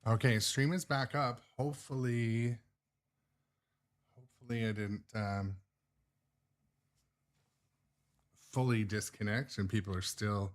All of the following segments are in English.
Okay, stream is back up. Hopefully I didn't fully disconnect and people are still.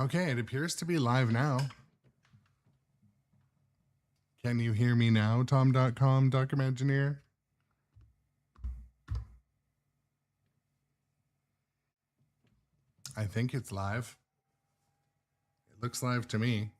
Okay, it appears to be live now. Can you hear me now, Tom.com, Documengineer? I think it's live. It looks live to me.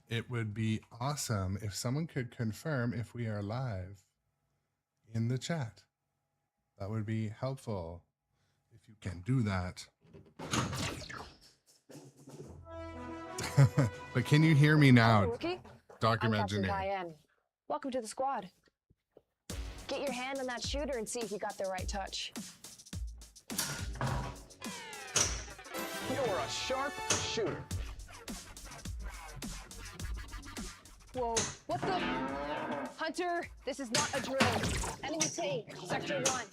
It would be awesome if someone could confirm if we are live in the chat. That would be helpful if you can do that. But can you hear me now, Documengineer? Welcome to the squad. Get your hand on that shooter and see if you got the right touch. You're a sharp shooter. Whoa, what the? Hunter, this is not a drill. Enemy team, sector 1.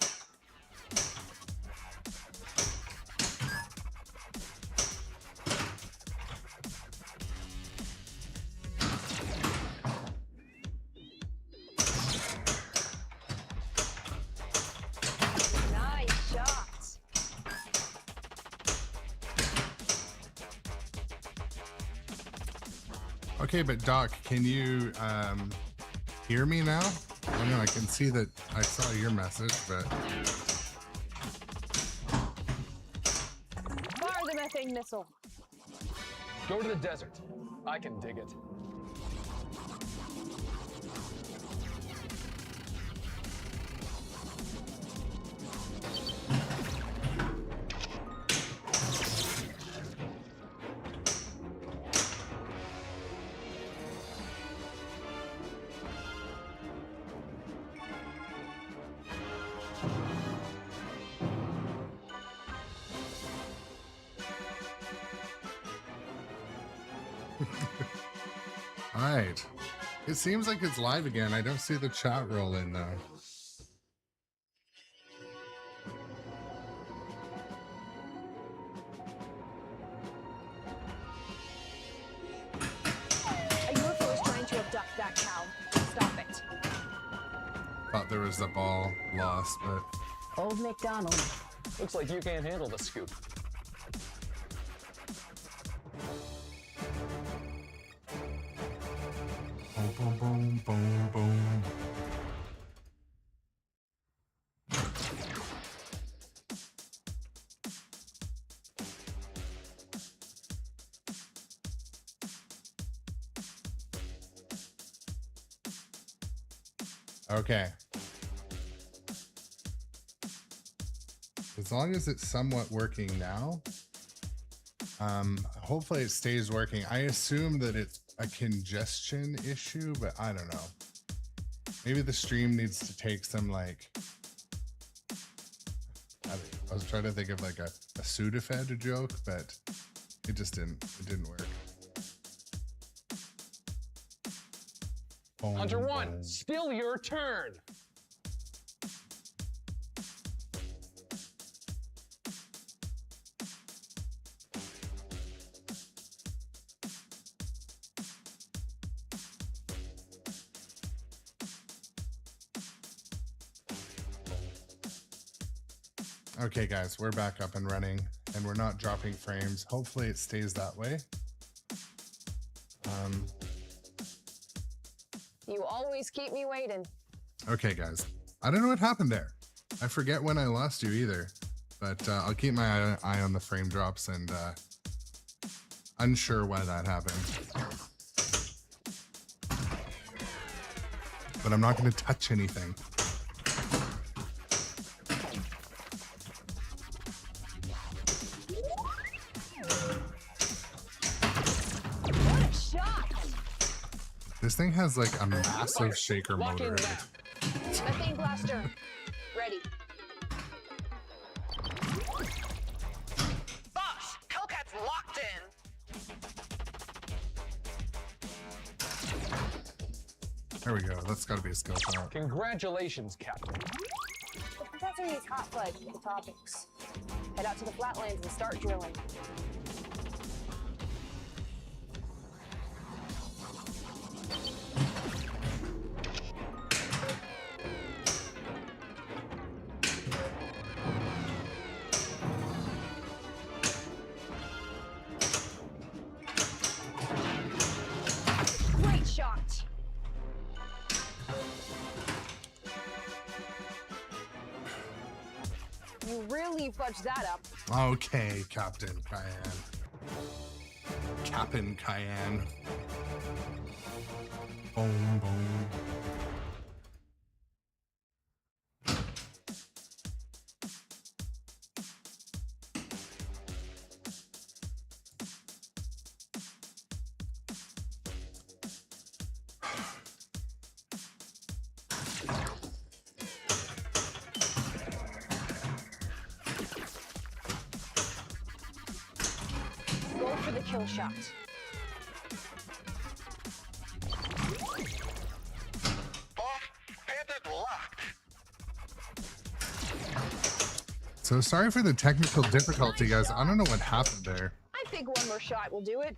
Nice shots. Okay, but Doc, can you hear me now? I know I can see that I saw your message, but Fire the methane missile. Go to the desert. I can dig it. all right. It seems like it's live again. I don't see the chat roll in though. A UFO is trying to abduct that cow. Stop it. Thought there was the ball lost, but Old MacDonald. Looks like you can't handle the scoop. boom, boom, boom, boom, boom. Okay. As long as it's somewhat working now, hopefully it stays working. I assume that it's a congestion issue, but I don't know. Maybe the stream needs to take some like, I was trying to think of like a Sudafed joke, but it didn't work. Boom, Hunter 1, boom. still your turn. Okay, guys, we're back up and running, and we're not dropping frames. Hopefully it stays that way. You always keep me waiting. Okay, guys. I don't know what happened there. I forget when I lost you either, but I'll keep my eye on the frame drops, and unsure why that happened. But I'm not going to touch anything. What a shot! This thing has like a massive shaker Lock motor in in now. it. Methane blaster. Ready. Boss, Hellcat's locked in. There we go. That's got to be a skill shot. Congratulations, Captain. The professor needs hot fudge with the topics. Head out to the flatlands and start drilling. Great shot! You really fudged that up. Okay, Captain Cayenne. Captain Cayenne. Boom, boom. Go for the kill shot. Boss, Panther's locked. So sorry for the technical difficulty, guys. I don't know what happened there. I think one more shot will do it.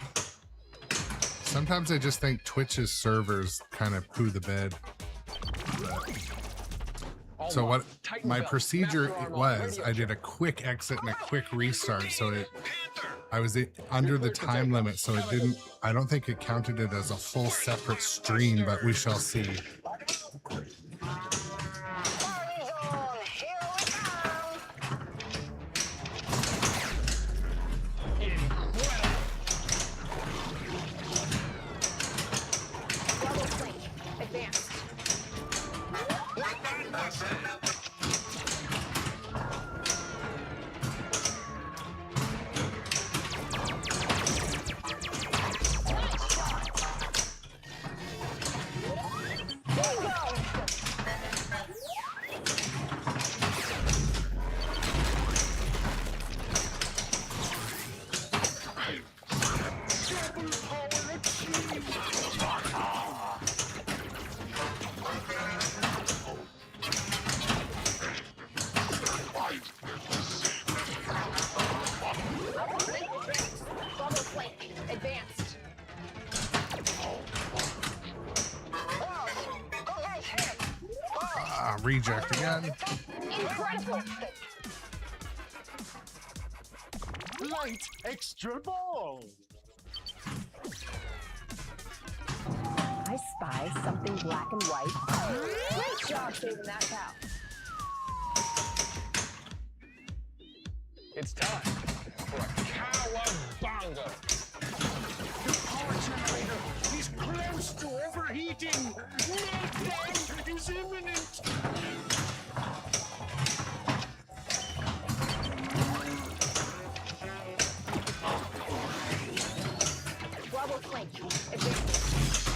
Sometimes I just think Twitch's servers kind of poo the bed. All So what marked. Tighten my belt. procedure Master arm on. was, Radio I did a check. quick exit and a quick restart, so it Panther! I was under the time limit, so it didn't. I don't think it counted it as a full separate stream, but we shall see. Party zone, here we come! Double flank. Advanced. Bingo! Double flank. Advanced. Reject again. Incredible! Light extra ball. I spy something black and white. Great job saving that cow. It's time for a cowabunga. The power generator is close to overheating. Meltdown is imminent. Double flank. Advanced.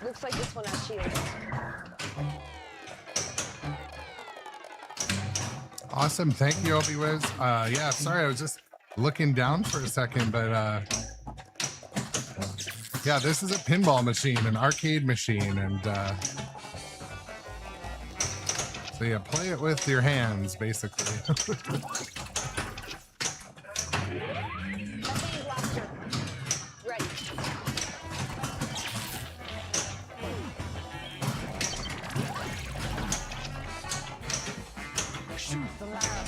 Looks like this one has shields. Awesome, thank you, Obi-Wiz. Yeah, sorry, I was just looking down for a second, but yeah, this is a pinball machine, an arcade machine, and so yeah, play it with your hands, basically. Methane blaster. Ready. Shoot the lab.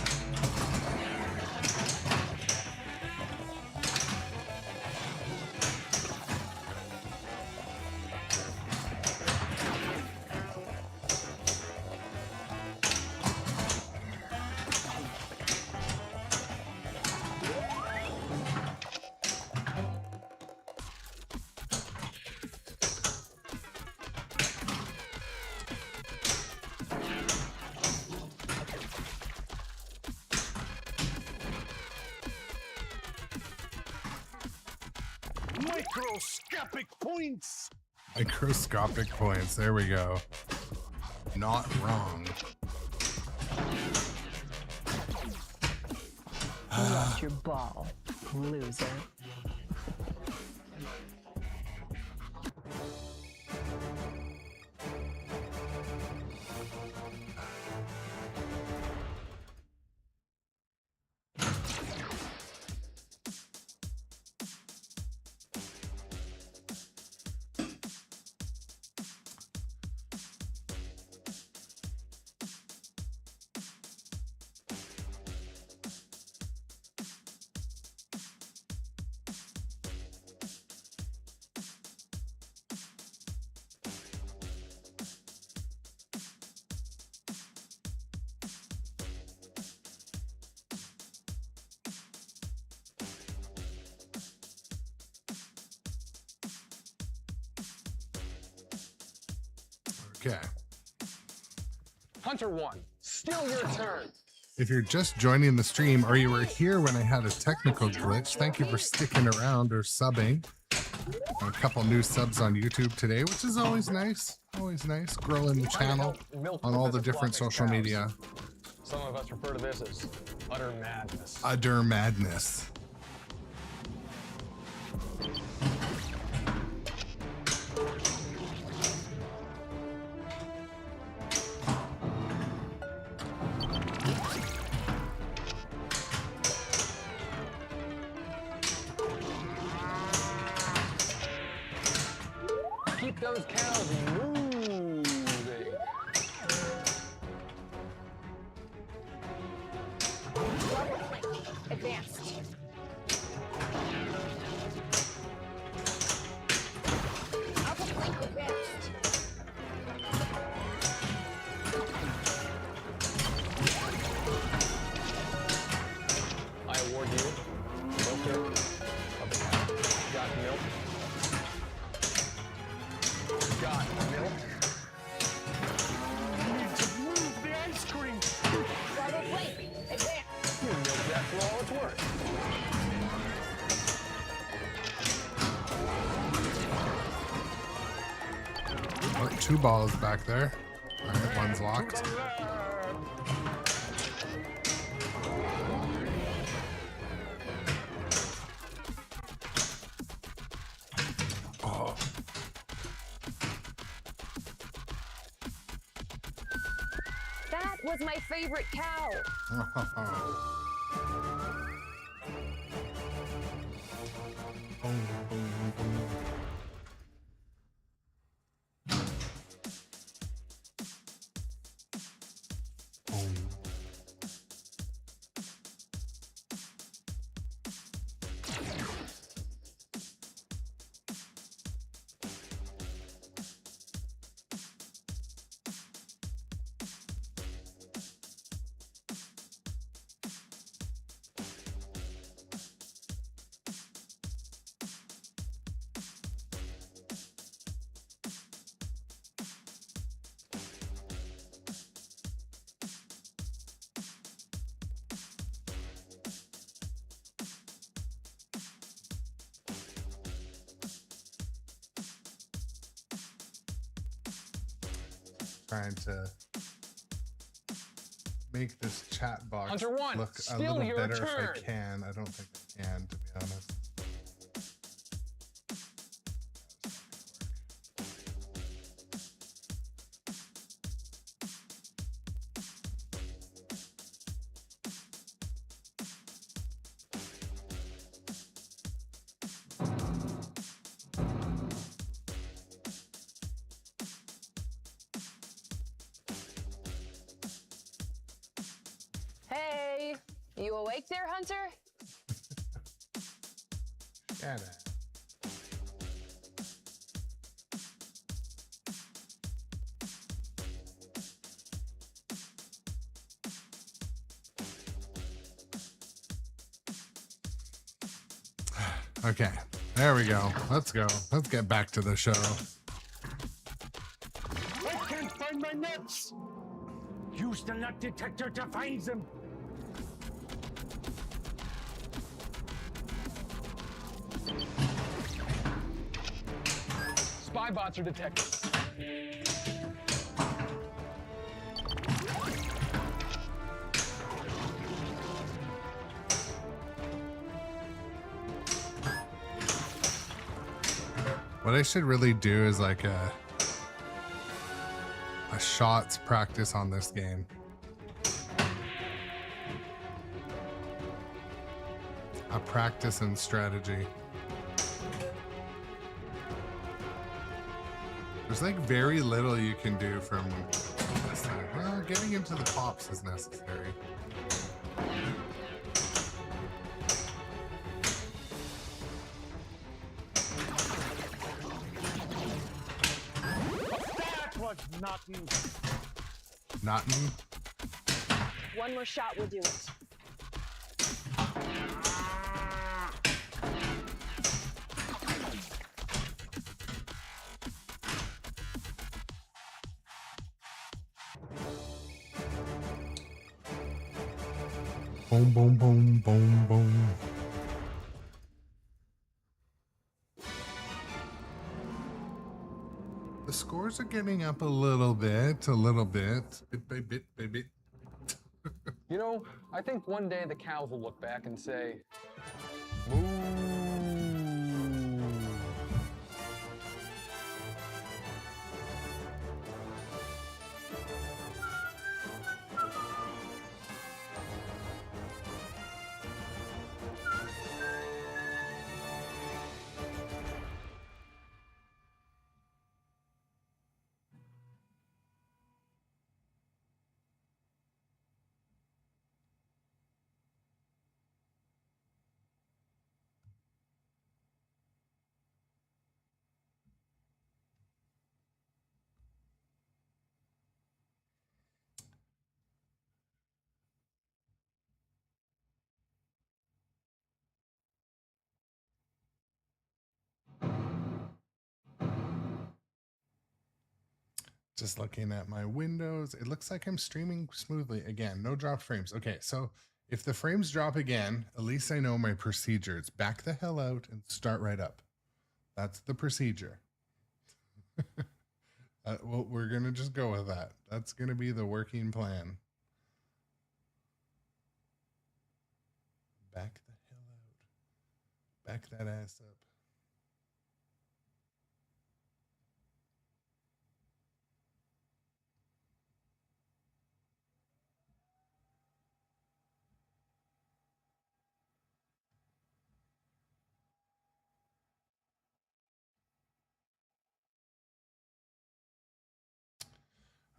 Microscopic points. Microscopic points. There we go. Not wrong. You lost your ball, loser. Okay. Hunter 1, still your turn. If you're just joining the stream or you were here when I had a technical glitch, thank you for sticking around or subbing. A couple new subs on YouTube today, which is always nice. Always nice. Growing the channel on all the different social media. Some of us refer to this as utter madness. Utter madness. Keep those cows moving. Advanced. Alpha flank advanced. I award you milk of the cow. Got milk. Got milk. Need to move the ice cream. Bravo flank advanced. You milk that for all it's worth. Oh, 2 balls back there. All right, one's locked. Oh. That was my favorite cow. Trying to make this chat box Hunter 1, look a still little your better turn. if I can. I don't think I can, to be honest. Hey, you awake there, Hunter? Shut up. Okay, there we go. Let's go. Let's get back to the show. I can't find my nuts. Use the nut detector to find them. my bots are detected. What I should really do is like a shots practice on this game. A practice and strategy. There's like very little you can do from this thing. Well, getting into the pops is necessary. That was nothing. Nothing. One more shot will do it. Boom, boom, boom, boom, boom. The scores are getting up a little bit by bit. You know, I think one day the cows will look back and say, moo. Just looking at my windows, it looks like I'm streaming smoothly again. No drop frames. Okay, so if the frames drop again, at least I know my procedure. It's back the hell out and start right up. That's the procedure. Well, we're gonna just go with that. That's gonna be the working plan. Back the hell out. Back that ass up.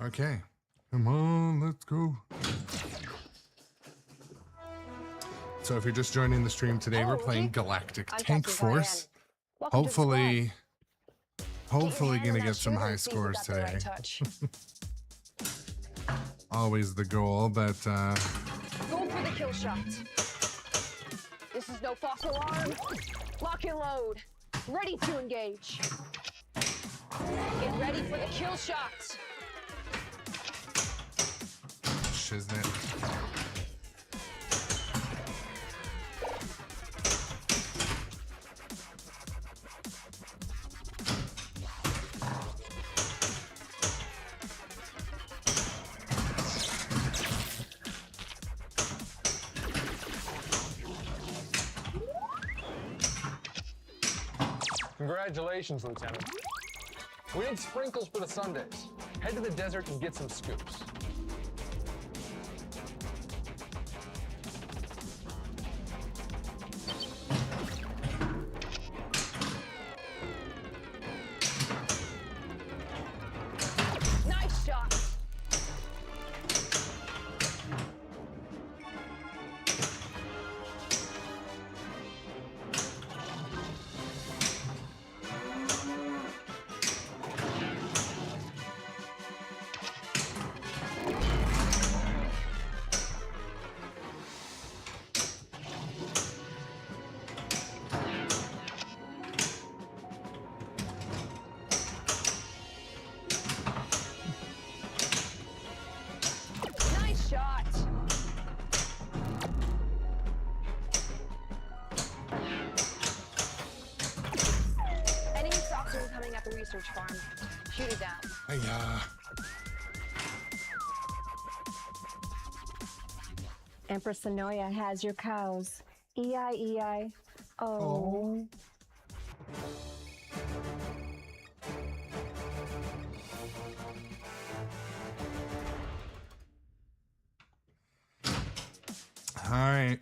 Okay, come on, let's go. So if you're just joining the stream today, we're playing Galactic Tank Force. Hopefully gonna get some high scores today. Always the goal, but Go for the kill shot. This is no false alarm. Lock and load. Ready to engage. Get ready for the kill shot. shiznit. Congratulations, Lieutenant. We need sprinkles for the Sundays. Head to the desert and get some scoops. Nice shot. incoming at the research farm. Shoot it down. Yeah. Empress Sonoya has your cows. E-I-E-I-O. Oh. All right.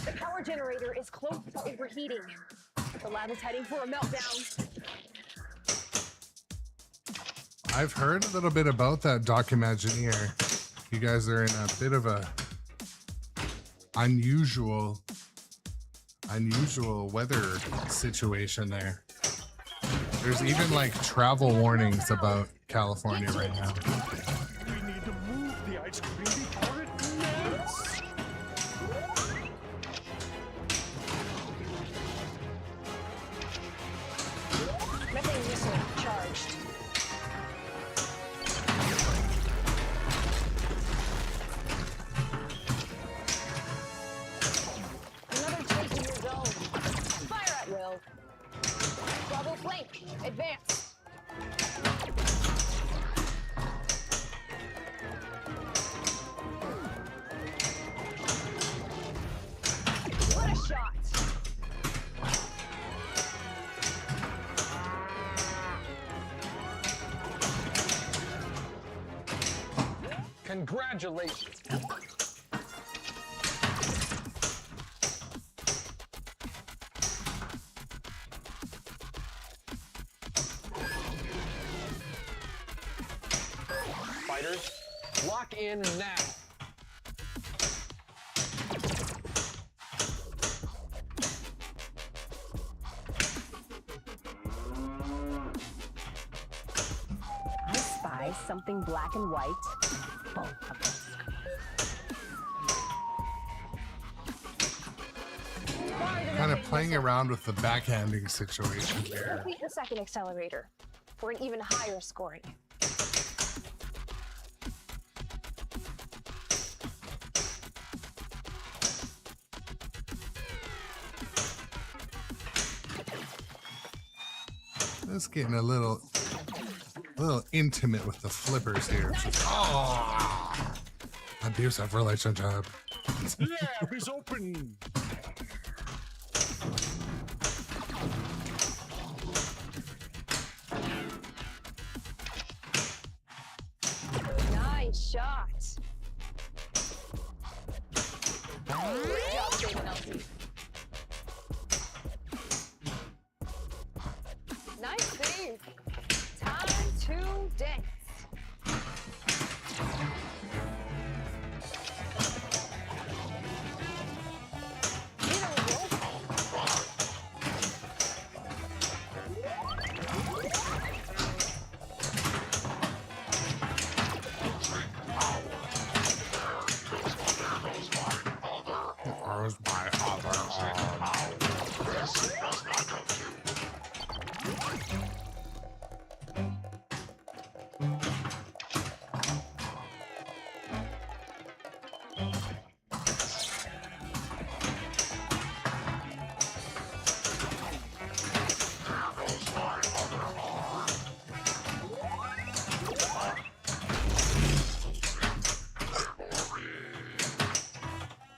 The power generator is close to overheating. The lab is heading for a meltdown. I've heard a little bit about that Documagineer. You guys are in a bit of a unusual weather situation there. There's even like travel warnings about California right now. We need to move the ice cream before it melts. Methane missile charged. Another take in your zone. Fire at will. Bravo flank. Advance. What a shot. Congratulations. Fighters, lock in now. I spy something black and white. Oh, Kind of playing around with the backhanding situation here. Complete the second accelerator for an even higher scoring. It's getting a little intimate with the flippers here. Oh, abusive relationship. Lab is open. Nice shot. Great job, David Elsie. Nice save. Time to dance. You know, roll call. Where's my other arm?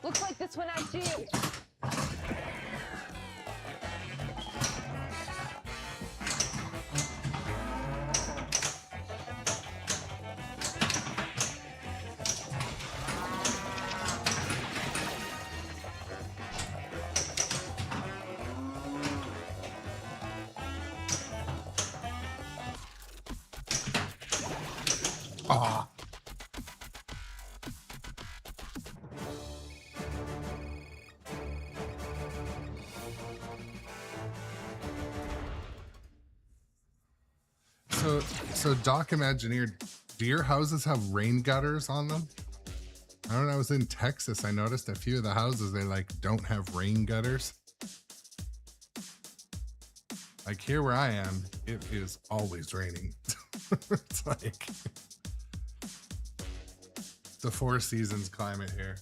Looks like this one has you. Ah. So Documagineer, do your houses have rain gutters on them? I don't know, I was in Texas. I noticed a few of the houses, they like don't have rain gutters. Like here where I am, it is always raining. It's like the Four Seasons climate here.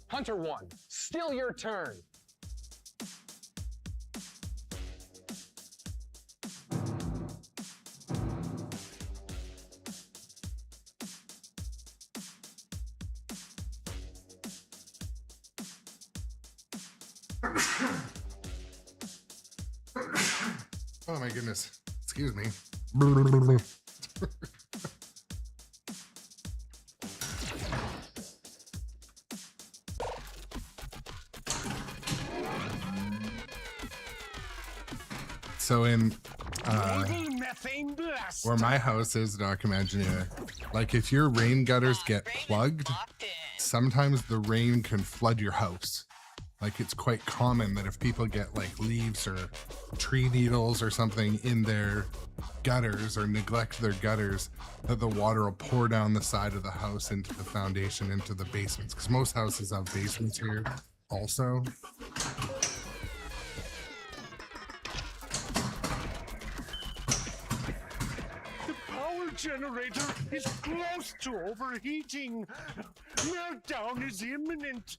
Hunter 1, still your turn. Oh my goodness. Excuse me. So in Methane blast. where my house is, Doc, imagine like if your rain gutters get plugged, sometimes the rain can flood your house. Like it's quite common that if people get like leaves or tree needles or something in their gutters or neglect their gutters, that the water will pour down the side of the house into the foundation, into the basements. Because most houses have basements here also. Power generator is close to overheating. Meltdown is imminent.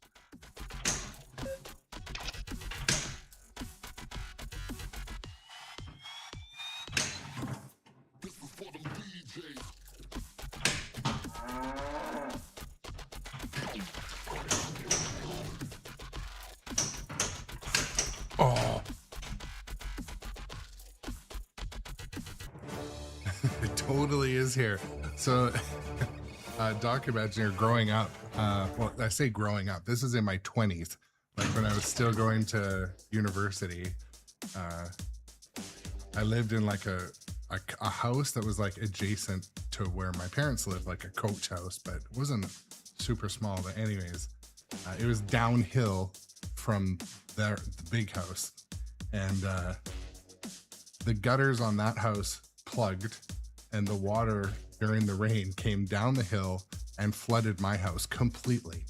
Oh. It totally is here. So, Doc, imagine you're growing up. Well, I say growing up. This is in my 20s. Like when I was still going to university. I lived in like a house that was like adjacent to where my parents lived, like a coach house, but it wasn't super small. But anyways, it was downhill from the big house, and the gutters on that house plugged, and the water during the rain came down the hill and flooded my house completely.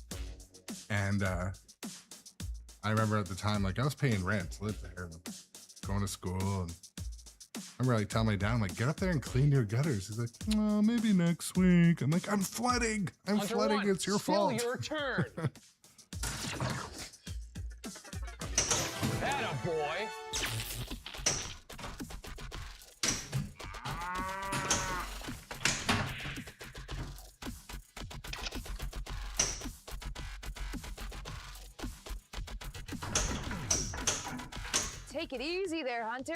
And I remember at the time, like I was paying rent to live there, and going to school, and I remember like telling my dad, I'm like, get up there and clean your gutters. He's like, oh, maybe next week. I'm like, I'm flooding. I'm Hunter flooding. 1, It's your still fault. your turn. Atta boy. Take it easy there, Hunter.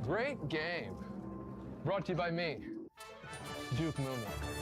Great game. Brought to you by me, Duke Moonwalker.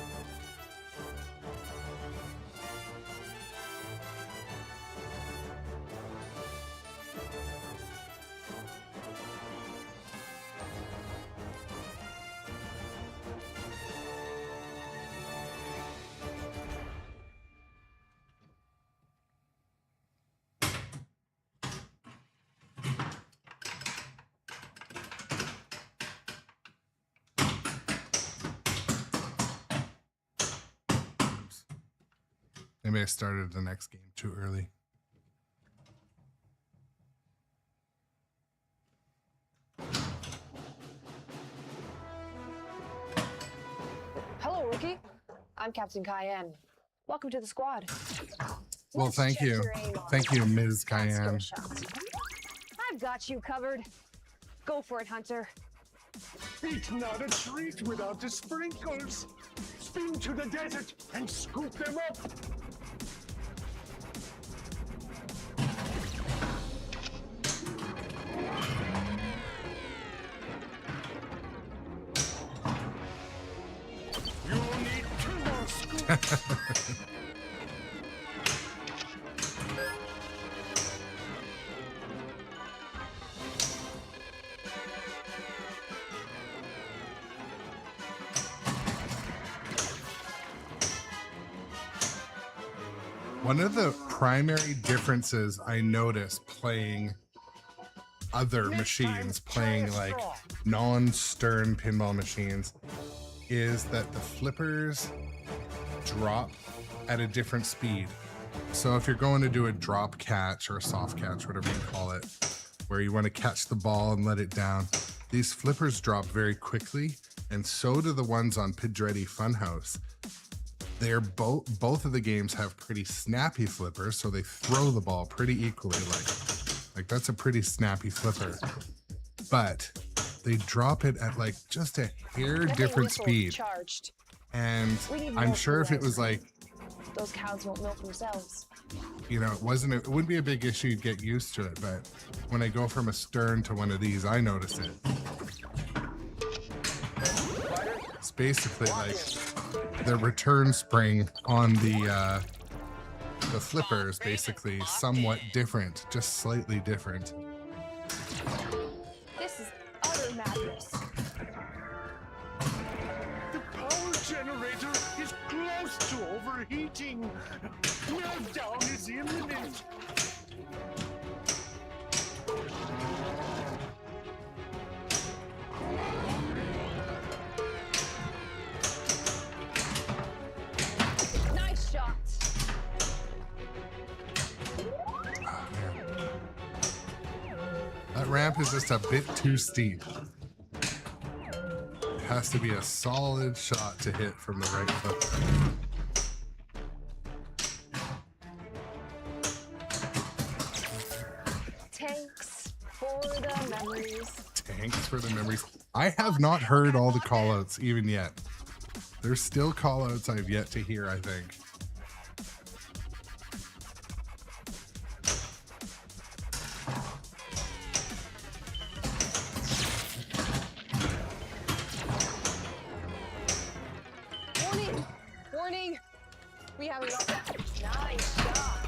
Maybe I started the next game too early. I'm Captain Cayenne. Welcome to the squad. Well, Let's thank check you. your aim on Thank you, that Ms. skill Cayenne. shot. I've got you covered. Go for it, Hunter. It's not a treat without the sprinkles. Spin to the desert and scoop them up. You'll need 2 more scoops. One of the primary differences I notice playing other machines, playing like non-stern pinball machines, is that the flippers drop at a different speed. So if you're going to do a drop catch or a soft catch, whatever you call it, where you want to catch the ball and let it down, these flippers drop very quickly, and so do the ones on Pidgeretti Funhouse. They're both of the games have pretty snappy flippers, so they throw the ball pretty equally. Like that's a pretty snappy flipper, but they drop it at like just a hair different speed. Charged. And We need I'm more sure if it fluids. was like, Those cows won't milk themselves. you know, it wouldn't be a big issue. You'd get used to it. But when I go from a stern to one of these, I notice it. It's basically like the return spring on the flipper is basically somewhat different, just slightly different. This is utter madness. The power generator is close to overheating. Meltdown is imminent. Nice shot. That ramp is just a bit too steep. It has to be a solid shot to hit from the right foot. Tanks for the memories. Thanks for the memories. I have not heard all the callouts even yet. There's still callouts I've yet to hear, I think. Warning! Warning! We haven't got that. Nice shot.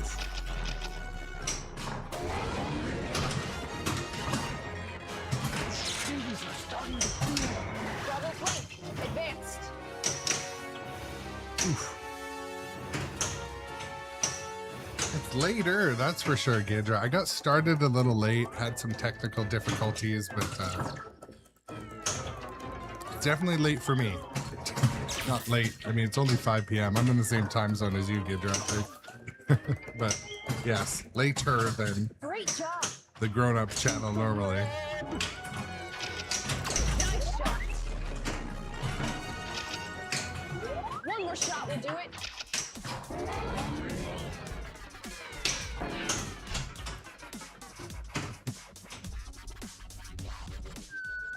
Things are starting to cool. Double flank. Advanced. It's later, that's for sure, Gidra. I got started a little late, had some technical difficulties, but it's definitely late for me. Not late. I mean, it's only 5 p.m. I'm in the same time zone as you, Gidra, I think. But yes, later than Great job. the grown-up channel normally. Nice shot. One more shot will do it.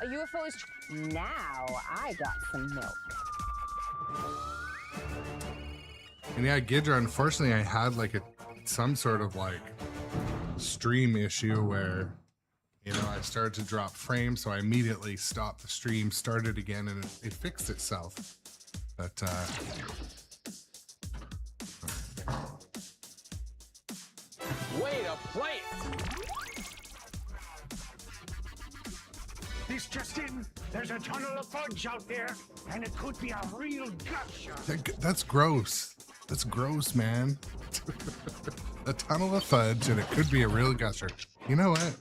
A UFO is. Now I got some milk. And yeah, Gidra, unfortunately, I had like some sort of like stream issue where, you know, I started to drop frames, so I immediately stopped the stream, started again, and it fixed itself. But Way to play it! This just in. There's a tunnel of fudge out there, and it could be a real gusher. that's gross. That's gross, man. A tunnel of fudge, and it could be a real gusher. You know what?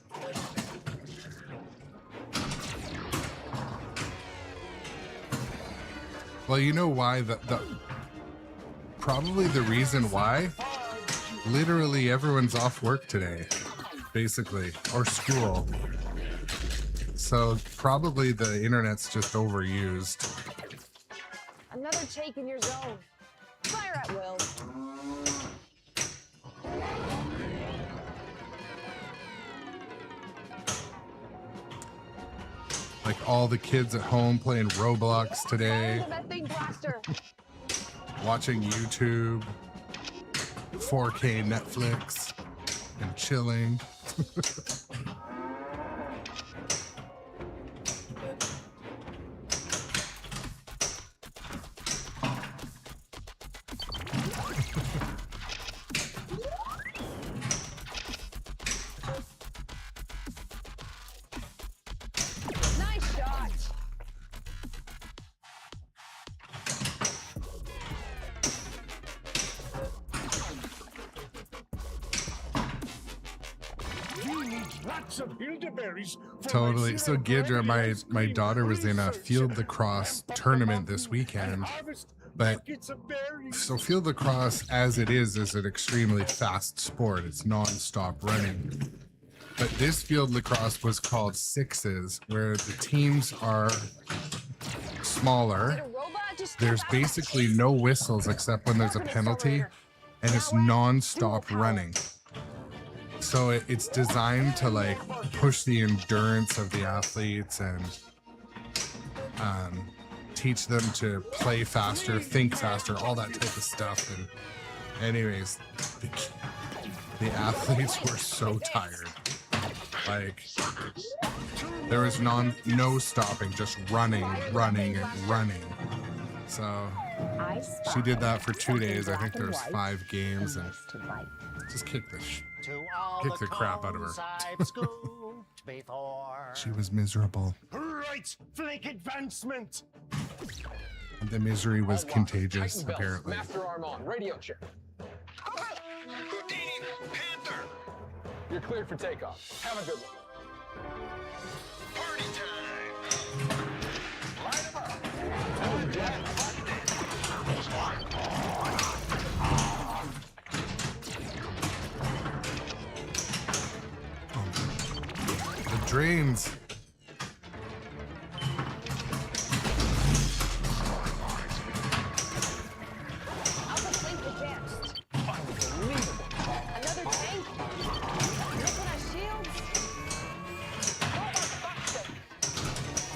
Well, you know why? Probably the reason why. Literally everyone's off work today, basically, or school. So probably the internet's just overused. Another take in your zone. Fire at will. Like all the kids at home playing Roblox today, Fire the methane blaster. watching YouTube, 4K Netflix, and chilling. Nice shot. We need lots of elderberries. for Totally. my So syrup Gidra, grandiose my green daughter was in a research field center. lacrosse But tournament the this mountain weekend. and harvest but- buckets of berries. So field lacrosse, as it is an extremely fast sport. It's non-stop running. But this field lacrosse was called sixes, where the teams are Did smaller. a robot just There's step out? basically no whistles except when there's a penalty, and it's non-stop running. So it's designed to like push the endurance of the athletes and teach them to play faster, think faster, all that type of stuff. And anyways, the athletes were so tired. Like there was no stopping, just running. So I she did that for spy 2 days. I something think there was black and white 5 games, and nice to bite. just kicked the To all Kick the crap out of her. cones I've schooled before. she was miserable. Right flank advancement. The misery was All locked. contagious, Tighten belts. apparently. Master arm on. Radio check. Panther. You're cleared for takeoff. Have a good one. Party time. Light 'em up. Oh, Jack. The drains. Alpha flank advanced. Another tank. Synchronized shields. Robot busted.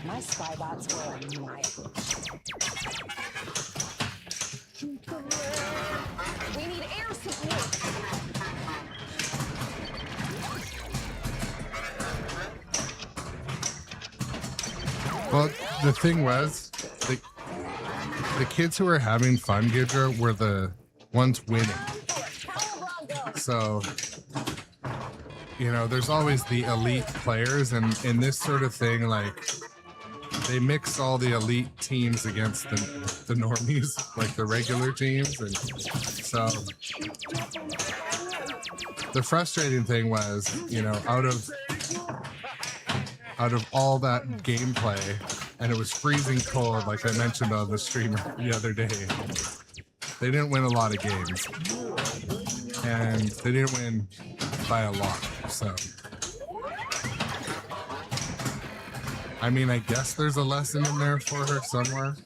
My spy bots were maniacal. We need air support. Well, the thing was, the kids who were having fun, Gidra, were the ones winning. So, you know, there's always the elite players, and in this sort of thing, like, they mix all the elite teams against the normies, like the regular teams, and so the frustrating thing was, you know, out of all that gameplay, and it was freezing cold, like I mentioned on the streamer the other day, they didn't win a lot of games, and they didn't win by a lot. So I mean, I guess there's a lesson in there for her somewhere.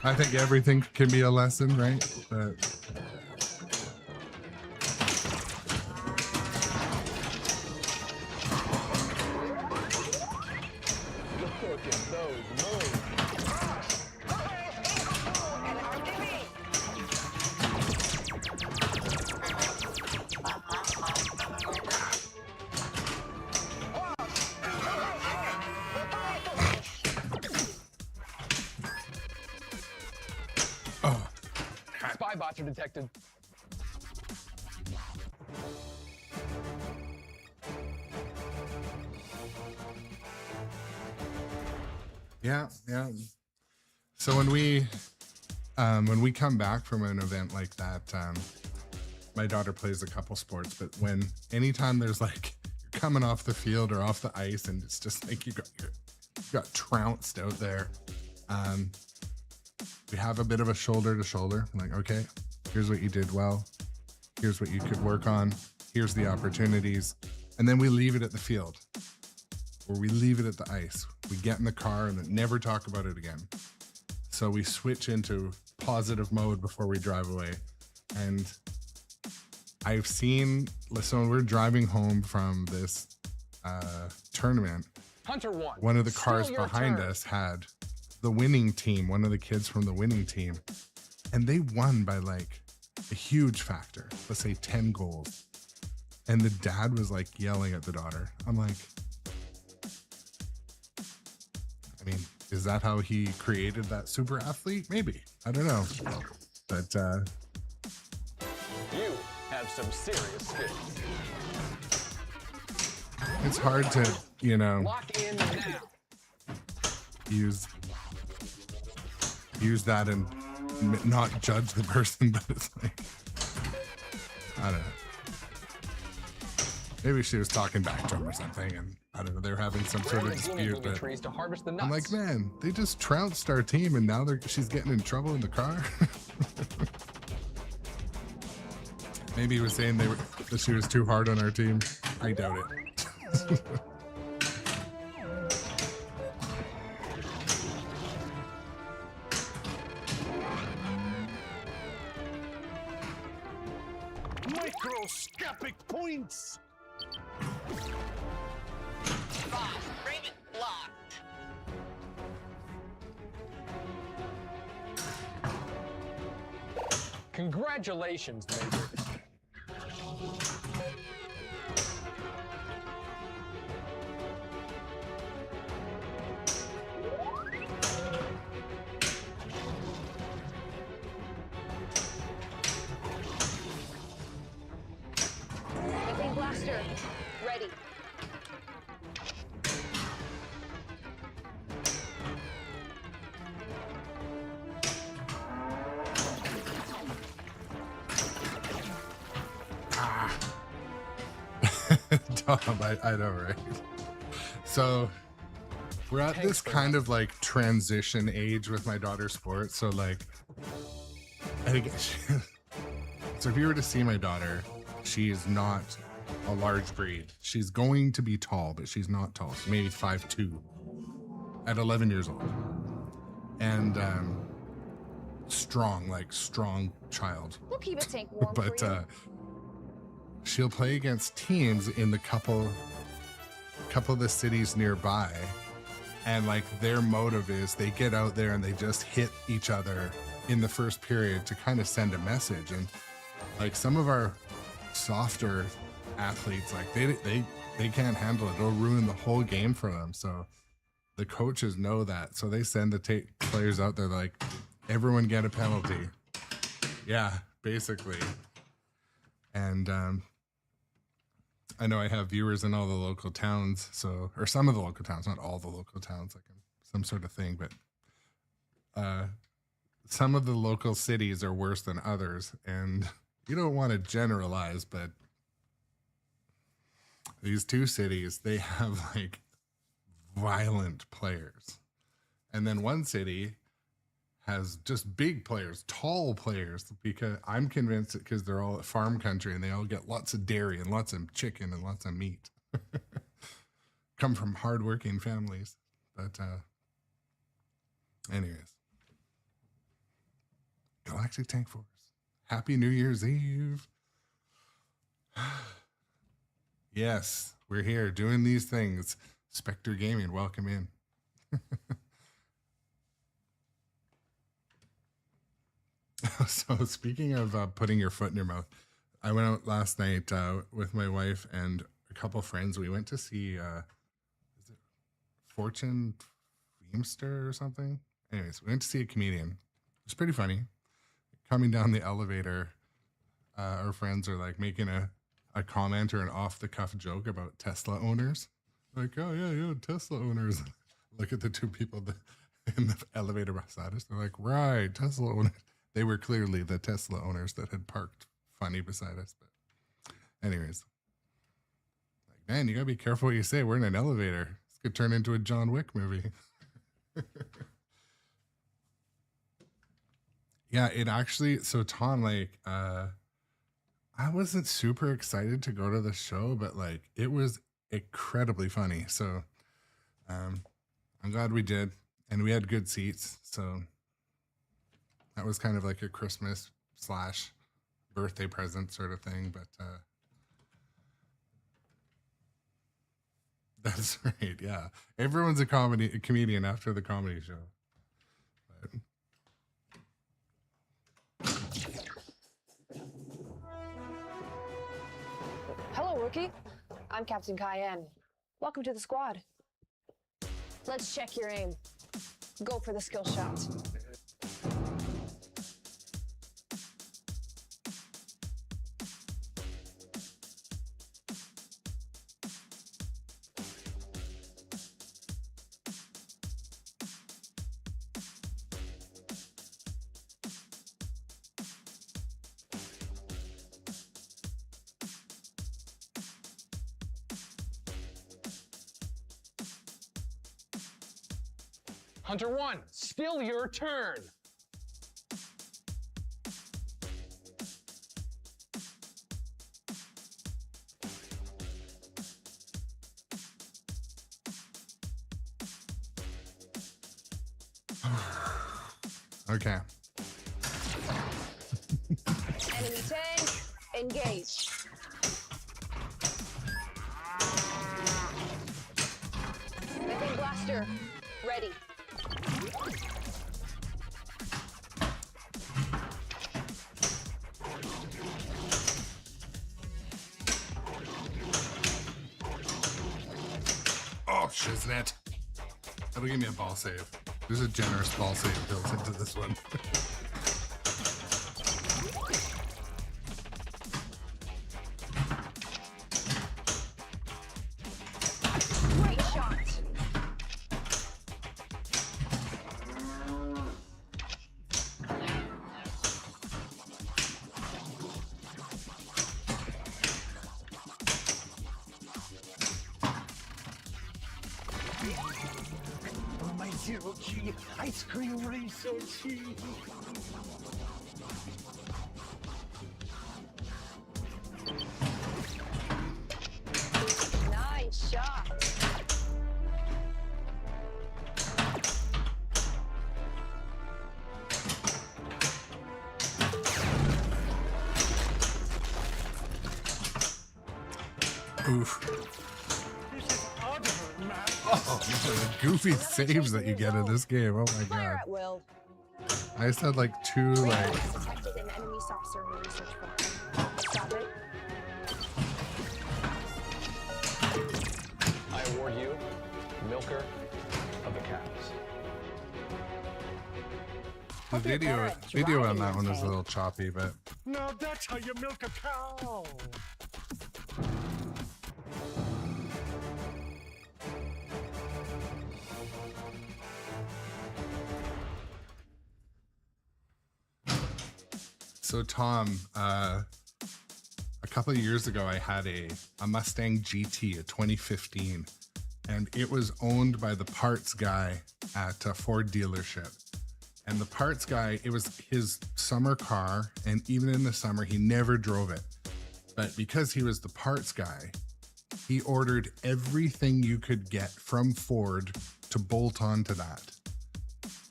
I think everything can be a lesson, right? But Look at those moves. Spy bots are detected. yeah. So when we come back from an event like that, my daughter plays a couple sports, but anytime there's like you're coming off the field or off the ice, and it's just like you got trounced out there. we have a bit of a shoulder to shoulder. I'm like, okay, here's what you did well. Here's what you could work on. Here's the opportunities. And then we leave it at the field, or we leave it at the ice. We get in the car and then never talk about it again. So we switch into positive mode before we drive away. And I've seen, so when we're driving home from this tournament, Hunter won. one of the Still cars your behind turn. us had the winning team, one of the kids from the winning team, and they won by like a huge factor, let's say 10 goals. And the dad was like yelling at the daughter. I'm like, I mean, is that how he created that super athlete? Maybe. I don't know. But You have some serious skills. it's hard to, you know, Lock in now. use that and not judge the person, but it's like, I don't know. Maybe she was talking back to him or something, and I don't know, they're having some sort of Brandon's dispute, moving the but trees to harvest the nuts. I'm like, man, they just trounced our team and now she's getting in trouble in the car. Maybe he was saying that she was too hard on our team. I doubt it. Microscopic points. Congratulations, Major. Methane blaster, ready. Tom, I know, right? So we're at this kind of like transition age with my daughter's sport. So like, I think so if you were to see my daughter, she is not a large breed. She's going to be tall, but she's not tall. She's maybe 5'2" at 11 years old. And strong child. We'll keep a tank warm But for you. she'll play against teams in the couple of the cities nearby, and like their motive is they get out there and they just hit each other in the first period to kind of send a message. And like some of our softer athletes, like they can't handle it. It'll ruin the whole game for them. So the coaches know that, so they send the players out there like, everyone get a penalty. Yeah, basically. And I know I have viewers in all the local towns, so, or some of the local towns, not all the local towns, like some sort of thing, but some of the local cities are worse than others, and you don't want to generalize, but these two cities, they have like violent players. And then one city has just big players, tall players, because I'm convinced that because they're all farm country and they all get lots of dairy and lots of chicken and lots of meat. Come from hardworking families. But anyways. Galactic Tank Force. Happy New Year's Eve. Yes, we're here doing these things. Spectre Gaming, welcome in. So speaking of putting your foot in your mouth, I went out last night with my wife and a couple friends. We went to see is it Fortune Feimster or something? Anyways, we went to see a comedian. It's pretty funny. Coming down the elevator, our friends are like making a comment or an off-the-cuff joke about Tesla owners. Like, oh yeah, Tesla owners. Look at the two people in the elevator beside us. They're like, right, Tesla owners. They were clearly the Tesla owners that had parked funny beside us. But anyways, like, man, you gotta be careful what you say. We're in an elevator. This could turn into a John Wick movie. Yeah, it actually, so Tom, like, I wasn't super excited to go to the show, but like it was incredibly funny. So I'm glad we did, and we had good seats. So that was kind of like a Christmas slash birthday present sort of thing. But that's right. Yeah. Everyone's a comedian after the comedy show. But, Hello, rookie. I'm Captain Cayenne. Welcome to the squad. Let's check your aim. Go for the skill shot. Hunter 1, still your turn. okay. Enemy tank, engage. Methane blaster, ready. Oh, shiznit. That'll give me a ball save. There's a generous ball save built into this one. Great shot. Oh, my zero-G ice cream research. Nice shot. Oof. This is Oliver, man. Oh, the goofy saves that you get in this game. Oh my Fire god. at will. I just had like two like Detected an enemy saucer in the research bunker. Stop it. I award you Milker of the Cows. the video on that one is a little choppy, but Now that's how you milk a cow. so Tom, a couple of years ago, I had a Mustang GT, a 2015, and it was owned by the parts guy at a Ford dealership. And the parts guy, it was his summer car, and even in the summer, he never drove it. But because he was the parts guy, he ordered everything you could get from Ford to bolt onto that.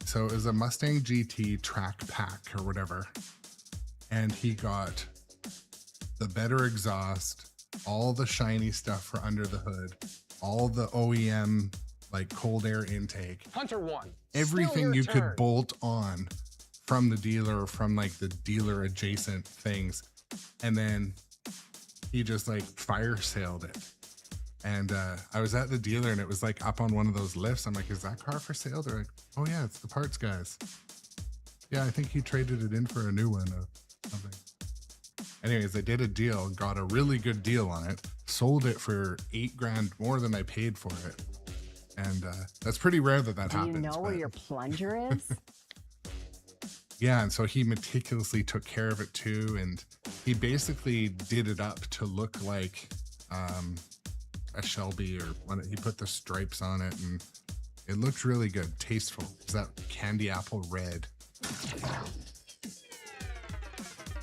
So it was a Mustang GT track pack or whatever. And he got the better exhaust, all the shiny stuff for under the hood, all the OEM like cold air intake, Hunter 1, everything still your you turn. could bolt on from the dealer or from like the dealer adjacent things. And then he just like fire sailed it. And I was at the dealer and it was like up on one of those lifts. I'm like, is that car for sale? They're like, oh yeah, it's the parts guys. Yeah, I think he traded it in for a new one or something. Anyways, they did a deal, got a really good deal on it, sold it for $8,000 more than I paid for it. And that's pretty rare that Do happens. you know where but- your plunger is? Yeah, and so he meticulously took care of it too, and he basically did it up to look like a Shelby or one. He put the stripes on it, and it looked really good, tasteful. It was that candy apple red.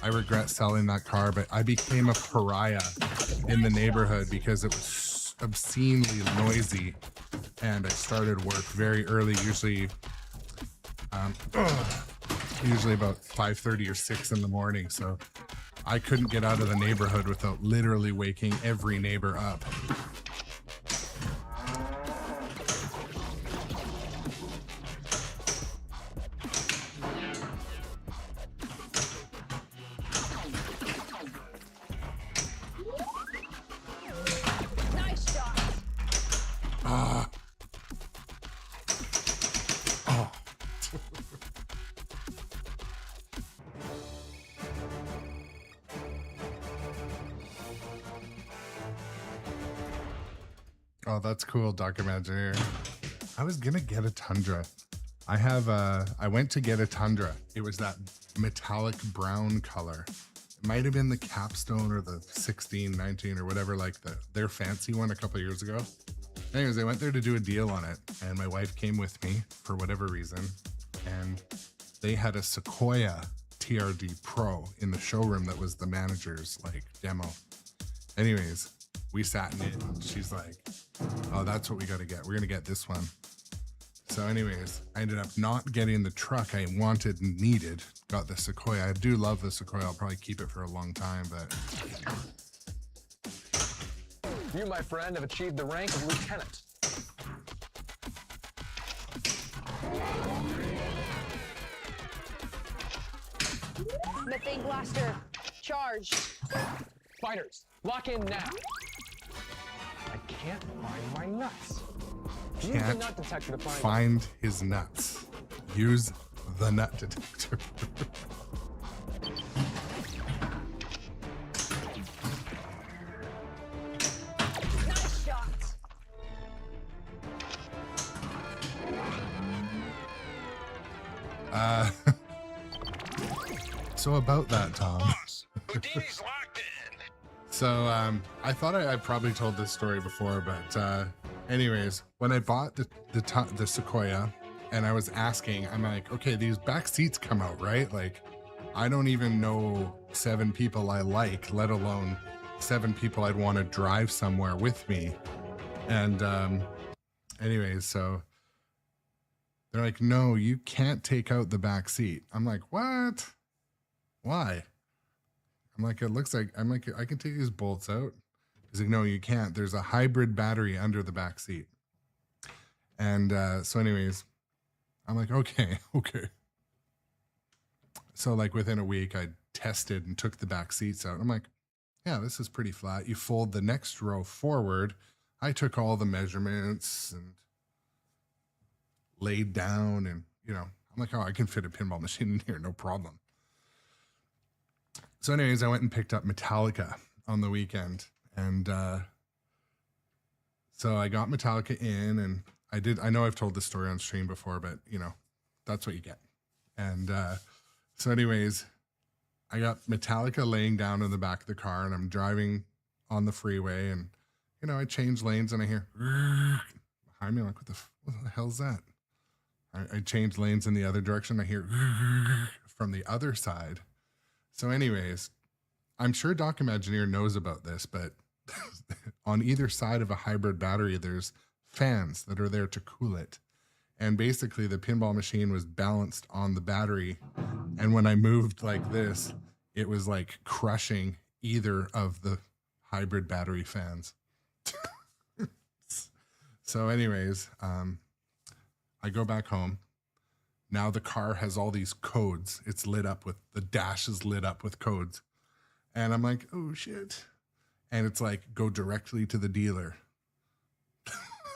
I regret selling that car, but I became a pariah in the neighborhood because it was obscenely noisy. And I started work very early, usually about 5:30 or 6 in the morning. So I couldn't get out of the neighborhood without literally waking every neighbor up. Nice shot. Oh. Oh, that's cool, Doc Imagineer. I was gonna get a Tundra. I went to get a Tundra. It was that metallic brown color. It might have been the Capstone or the 16, 19 or whatever, like their fancy one a couple of years ago. Anyways, I went there to do a deal on it, and my wife came with me for whatever reason, and they had a Sequoia TRD Pro in the showroom that was the manager's like demo. Anyways, we sat in it, and she's like, oh, that's what we got to get. We're going to get this one. So anyways, I ended up not getting the truck I wanted and needed. Got the Sequoia. I do love the Sequoia. I'll probably keep it for a long time, but You, my friend, have achieved the rank of lieutenant. Methane blaster. Charged. Fighters, lock in now. I can't find my nuts. Use the Can't nut detector to find them. find his nuts. Use the nut detector. Nice shot. So about that, Tom. Houdini's locked in. So I thought I probably told this story before, but anyways, when I bought the Sequoia, and I was asking, I'm like, okay, these back seats come out, right? Like, I don't even know 7 people I like, let alone 7 people I'd want to drive somewhere with me. And anyways, so they're like, no, you can't take out the back seat. I'm like, what? Why? I'm like, it looks like, I'm like, I can take these bolts out. He's like, no, you can't. There's a hybrid battery under the back seat. And so anyways, I'm like, okay. So like within a week, I tested and took the back seats out. I'm like, yeah, this is pretty flat. You fold the next row forward. I took all the measurements and laid down, and I'm like, oh, I can fit a pinball machine in here, no problem. So anyways, I went and picked up Metallica on the weekend, and so I got Metallica in, and I know I've told this story on stream before, but that's what you get. And so anyways, I got Metallica laying down in the back of the car, and I'm driving on the freeway, and I change lanes, and I hear behind me, like, what the hell's that? I change lanes in the other direction. I hear from the other side. So anyways, I'm sure Doc Imagineer knows about this, but on either side of a hybrid battery, there's fans that are there to cool it. And basically the pinball machine was balanced on the battery. And when I moved like this, it was like crushing either of the hybrid battery fans. So anyways, I go back home. Now the car has all these codes. It's lit up with, the dash is lit up with codes. And I'm like, oh shit. And it's like, go directly to the dealer.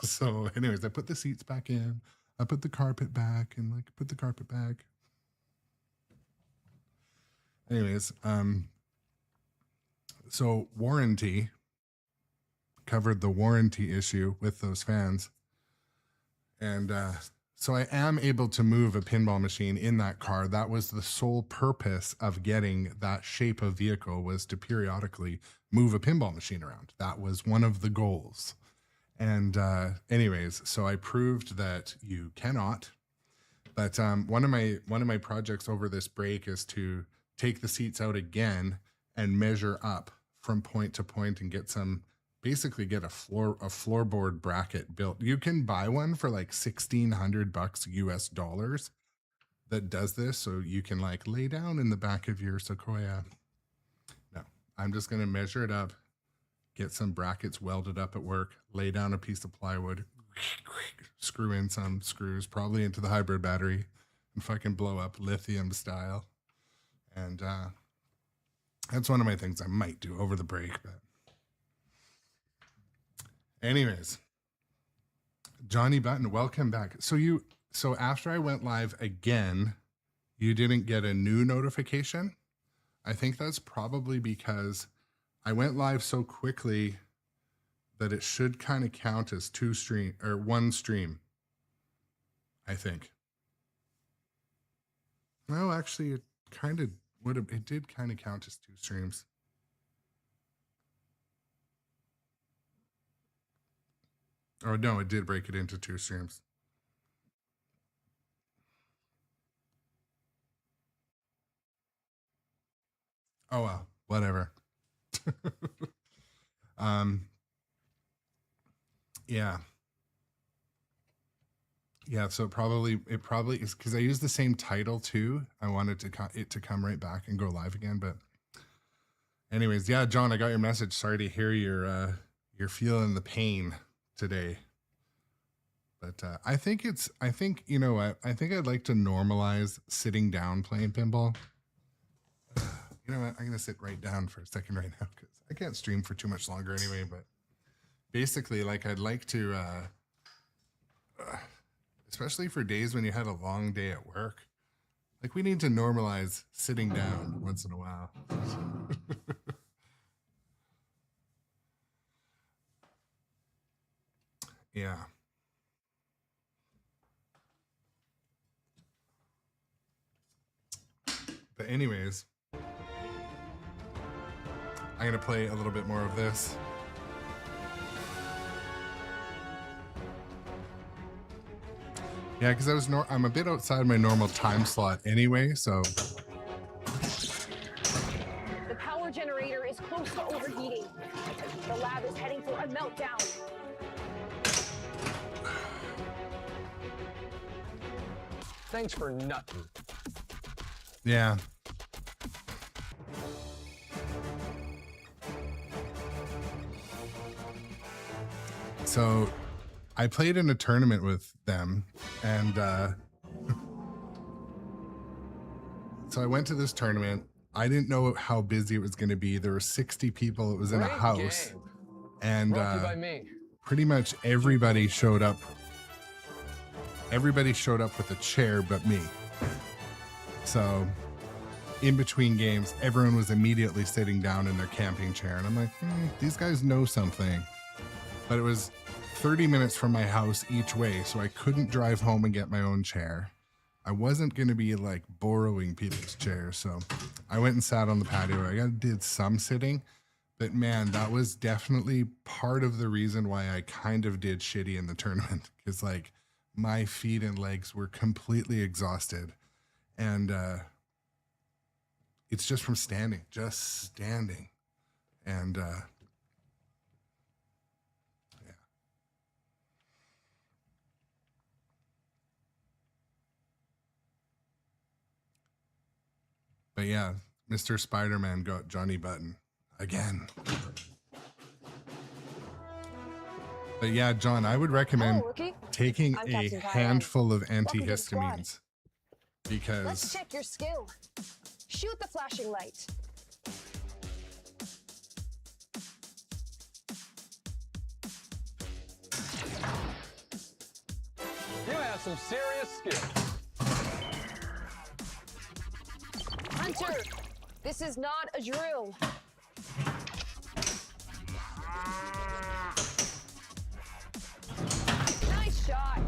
So anyways, I put the seats back in. I put the carpet back, and like put the carpet back. Anyways, so warranty covered the warranty issue with those fans. And so I am able to move a pinball machine in that car. That was the sole purpose of getting that shape of vehicle, was to periodically move a pinball machine around. That was one of the goals. And anyways, so I proved that you cannot. But one of my projects over this break is to take the seats out again and measure up from point to point and get some, basically get a floorboard bracket built. You can buy one for like $1,600 US dollars that does this, so you can like lay down in the back of your Sequoia. No, I'm just going to measure it up, get some brackets welded up at work, lay down a piece of plywood, screw in some screws, probably into the hybrid battery, and fucking blow up lithium style. And that's one of my things I might do over the break. But anyways, Johnny Button, welcome back. So after I went live again, you didn't get a new notification. I think that's probably because I went live so quickly that it should kind of count as one stream, I think. No, actually, it kind of it did kind of count as 2 streams. Oh, no, it did break it into 2 streams. Oh, well, whatever. Yeah. Yeah, so it probably is because I used the same title too. I wanted it to come right back and go live again. But anyways, yeah, John, I got your message. Sorry to hear you're feeling the pain today. But I think you know what? I think I'd like to normalize sitting down playing pinball. You know what? I'm gonna sit right down for a second right now because I can't stream for too much longer anyway. But basically, like, I'd like to. Especially for days when you had a long day at work. Like, we need to normalize sitting down once in a while. Yeah. But anyways, I'm going to play a little bit more of this. Yeah, because I'm a bit outside my normal time slot anyway, so. The power generator is close to overheating. The lab is heading for a meltdown. Thanks for nothing. Yeah. So I played in a tournament with them, and so I went to this tournament. I didn't know how busy it was going to be. There were 60 people. It was in a Great house, game. and Brought to you by me. pretty much everybody showed up. Everybody showed up with a chair but me. So in between games, everyone was immediately sitting down in their camping chair, and I'm like, these guys know something. But it was 30 minutes from my house each way, so I couldn't drive home and get my own chair. I wasn't going to be like borrowing people's chairs, so I went and sat on the patio. I did some sitting, but man, that was definitely part of the reason why I kind of did shitty in the tournament, because like my feet and legs were completely exhausted, and it's just from standing, and But yeah, Mr. Spider-Man got Johnny Button again. But yeah, John, I would recommend taking I'm a Captain Kyle. handful of Welcome to the squad. antihistamines Let's because check your skill. Shoot the flashing light. You have some serious skill. Hunter, this is not a drill. Nice shot.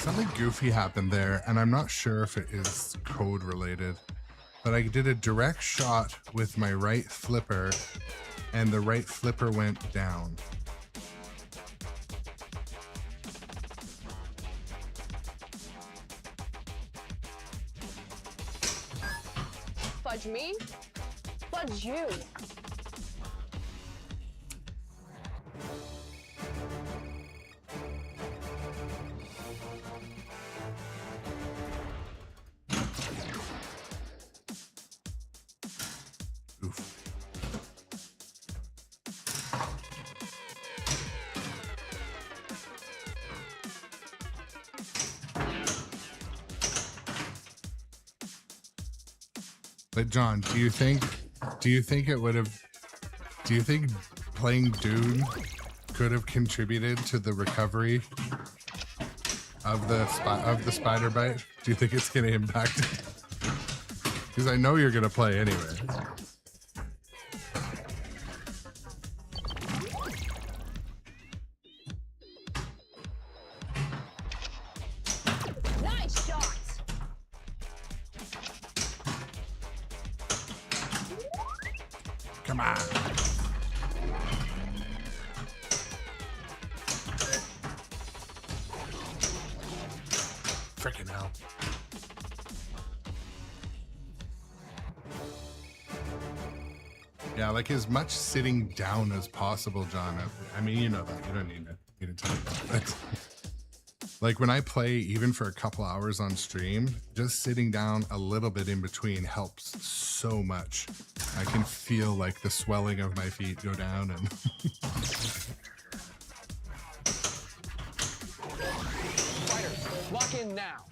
something goofy happened there, and I'm not sure if it is code related, but I did a direct shot with my right flipper, and the right flipper went down. fudge me. Fudge you. Oof. But John, do you think it would have, do you think playing Dune could have contributed to the recovery of the spider bite? Do you think it's going to impact it? Because I know you're going to play anyway. Nice shot. Come on. Freaking hell. Yeah, like as much sitting down as possible, John. I mean, you know that. You don't need me to tell you that. Like when I play, even for a couple hours on stream, just sitting down a little bit in between helps so much. I can feel like the swelling of my feet go down and Fighters, lock in now.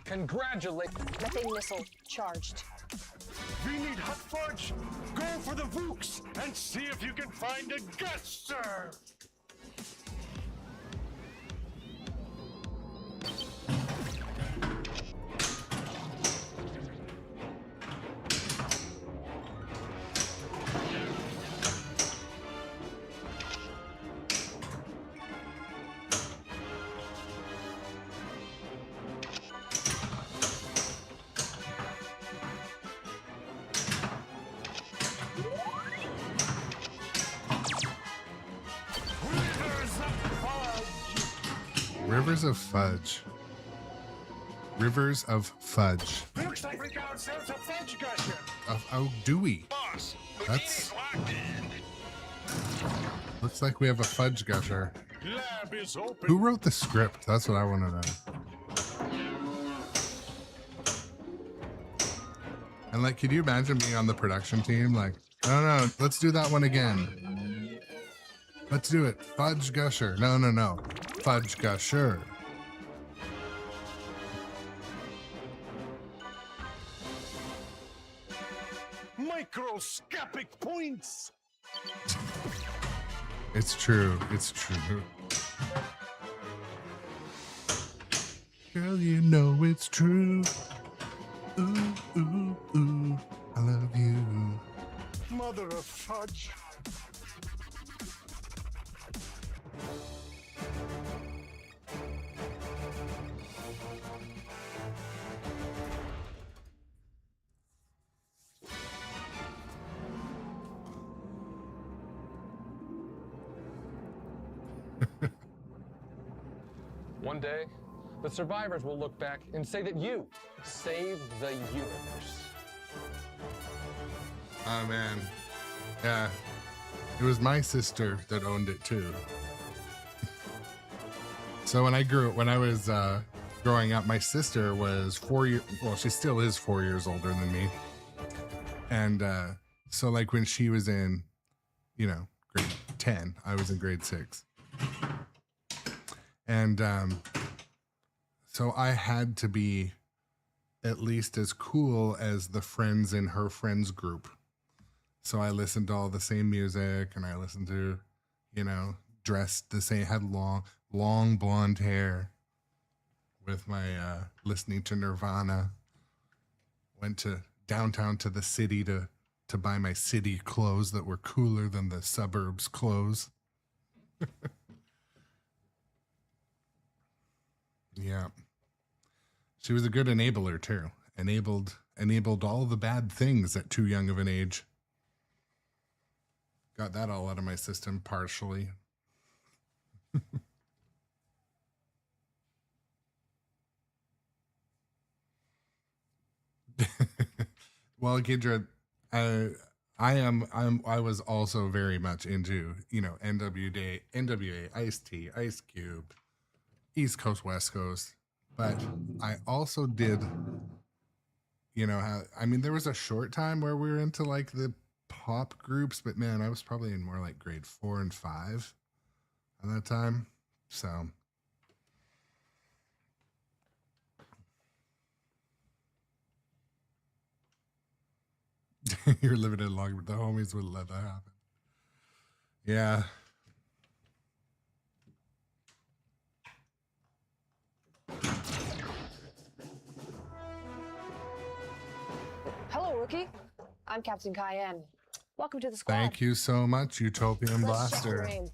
Congratulations. Methane missile charged. We need hot fudge. Go for the Vooks and see if you can find a guster. Rivers of fudge. Rivers of fudge. Looks like we got ourselves a fudge gusher. Oh, do we? Boss, That's- Houdini's locked in. Looks like we have a fudge gusher. Lab is open. Who wrote the script? That's what I want to know. And like, could you imagine being on the production team? Like, no, let's do that one again. Let's do it. Fudge gusher. No. Fudge gusher. Microscopic points. It's true. It's true. Girl, you know it's true. Ooh, ooh, ooh. I love you. Mother of fudge. One day, the survivors will look back and say that you saved the universe. Oh man. Yeah. It was my sister that owned it too. So when I was growing up, my sister was 4 years, well, she still is 4 years older than me. And so like when she was in, grade 10, I was in grade 6. And so I had to be at least as cool as the friends in her friends group. So I listened to all the same music, and I listened to, dressed the same, had long blonde hair with my listening to Nirvana. Went to downtown to the city to buy my city clothes that were cooler than the suburbs clothes. Yeah. She was a good enabler too. Enabled all the bad things at too young of an age. Got that all out of my system partially. Well, Gidra, I was also very much into, you know, NWA, Ice-T, Ice Cube, East Coast, West Coast. But I also did, you know, I mean, there was a short time where we were into like the pop groups, but man, I was probably in more like grade 4 and 5 at that time. So you're living it longer, but the homies wouldn't let that happen. Yeah. Hello, rookie. I'm Captain Cayenne. Welcome to the squad. Thank you so much, Utopian Let's check your Blaster aim.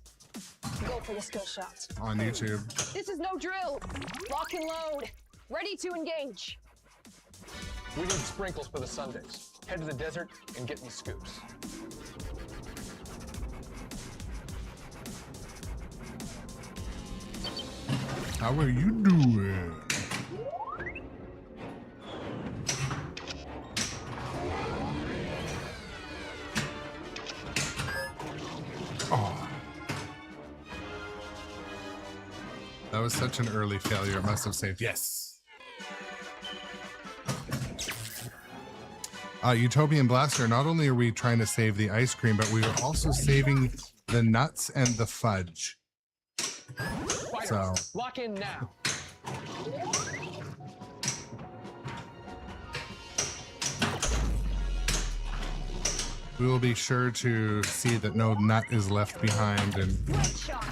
Go for the skill shot. on YouTube. This is no drill. Lock and load. Ready to engage. We need sprinkles for the Sundays. Head to the desert and get me scoops. How are you doing? Oh. That was such an early failure. It must have saved. Yes. Utopian Blaster, not only are we trying to save the ice cream, but we are also saving the nuts and the fudge. So Lock in now. we will be sure to see that no nut is left behind. And Great shot.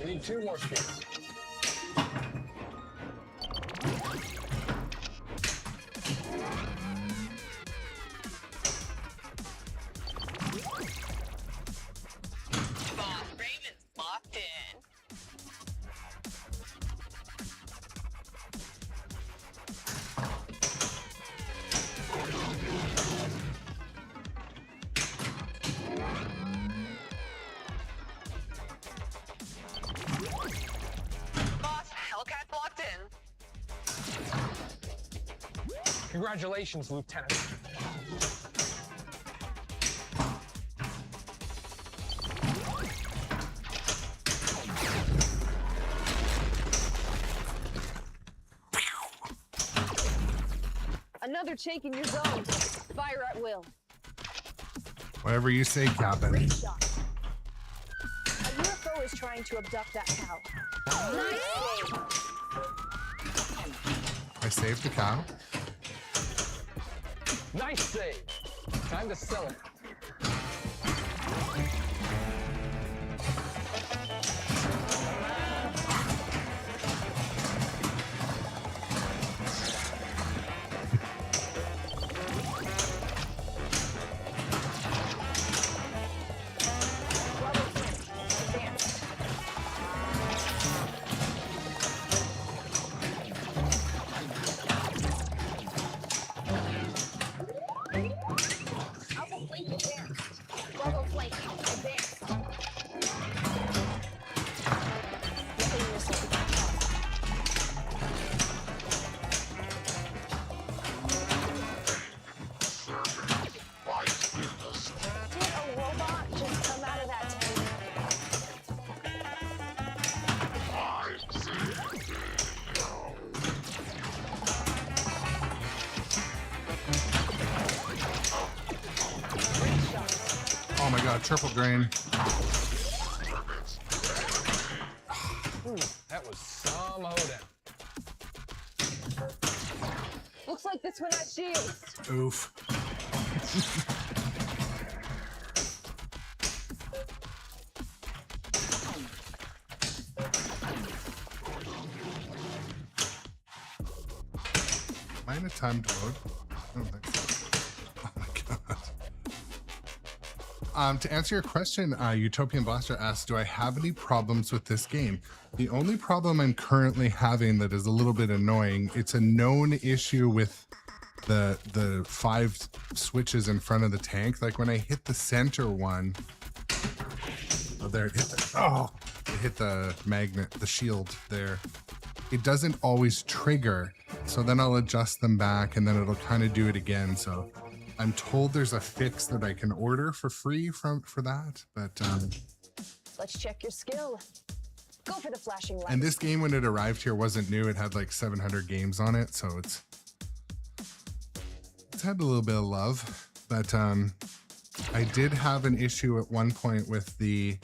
You need 2 more scoops. Boss Raymond's locked in. Boss Hellcat locked in. Congratulations, Lieutenant. Another take in your zone. Fire at will. whatever you say, Captain. Great shot. A UFO is trying to abduct that cow. Nice save. I saved the cow. Nice save. Time to sell it. Oh my god, triple drain. That was some hoedown. Looks like this one has shields. Oof. Am I in a time to load? I don't think so. Oh my god. To answer your question, Utopian Blaster asks, do I have any problems with this game? The only problem I'm currently having that is a little bit annoying, it's a known issue with the 5 switches in front of the tank. Like when I hit the center one, oh, there it hit it hit the magnet, the shield there. it doesn't always trigger. So then I'll adjust them back and then it'll kind of do it again. So I'm told there's a fix that I can order for free for that. But Let's check your skill. Go for the flashing light. and this game, when it arrived here, wasn't new. It had like 700 games on it, so it's had a little bit of love. But I did have an issue at one point with the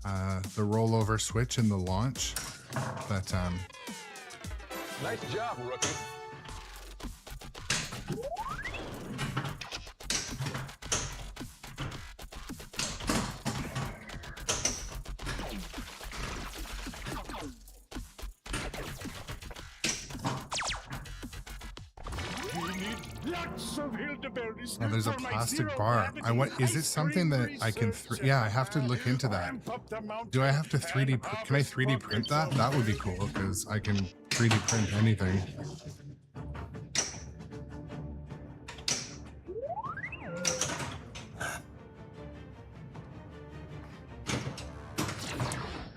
rollover switch in the launch. But Nice job, rookie. Lots of elderberries. oh, there's a for my plastic zero bar. gravity I want. Is ice it something cream that I can? research Yeah, I have to look into that. Ramp up the mountain Do I have to 3D? and Can I 3D harvest print that? That would be cool because I can 3D print anything.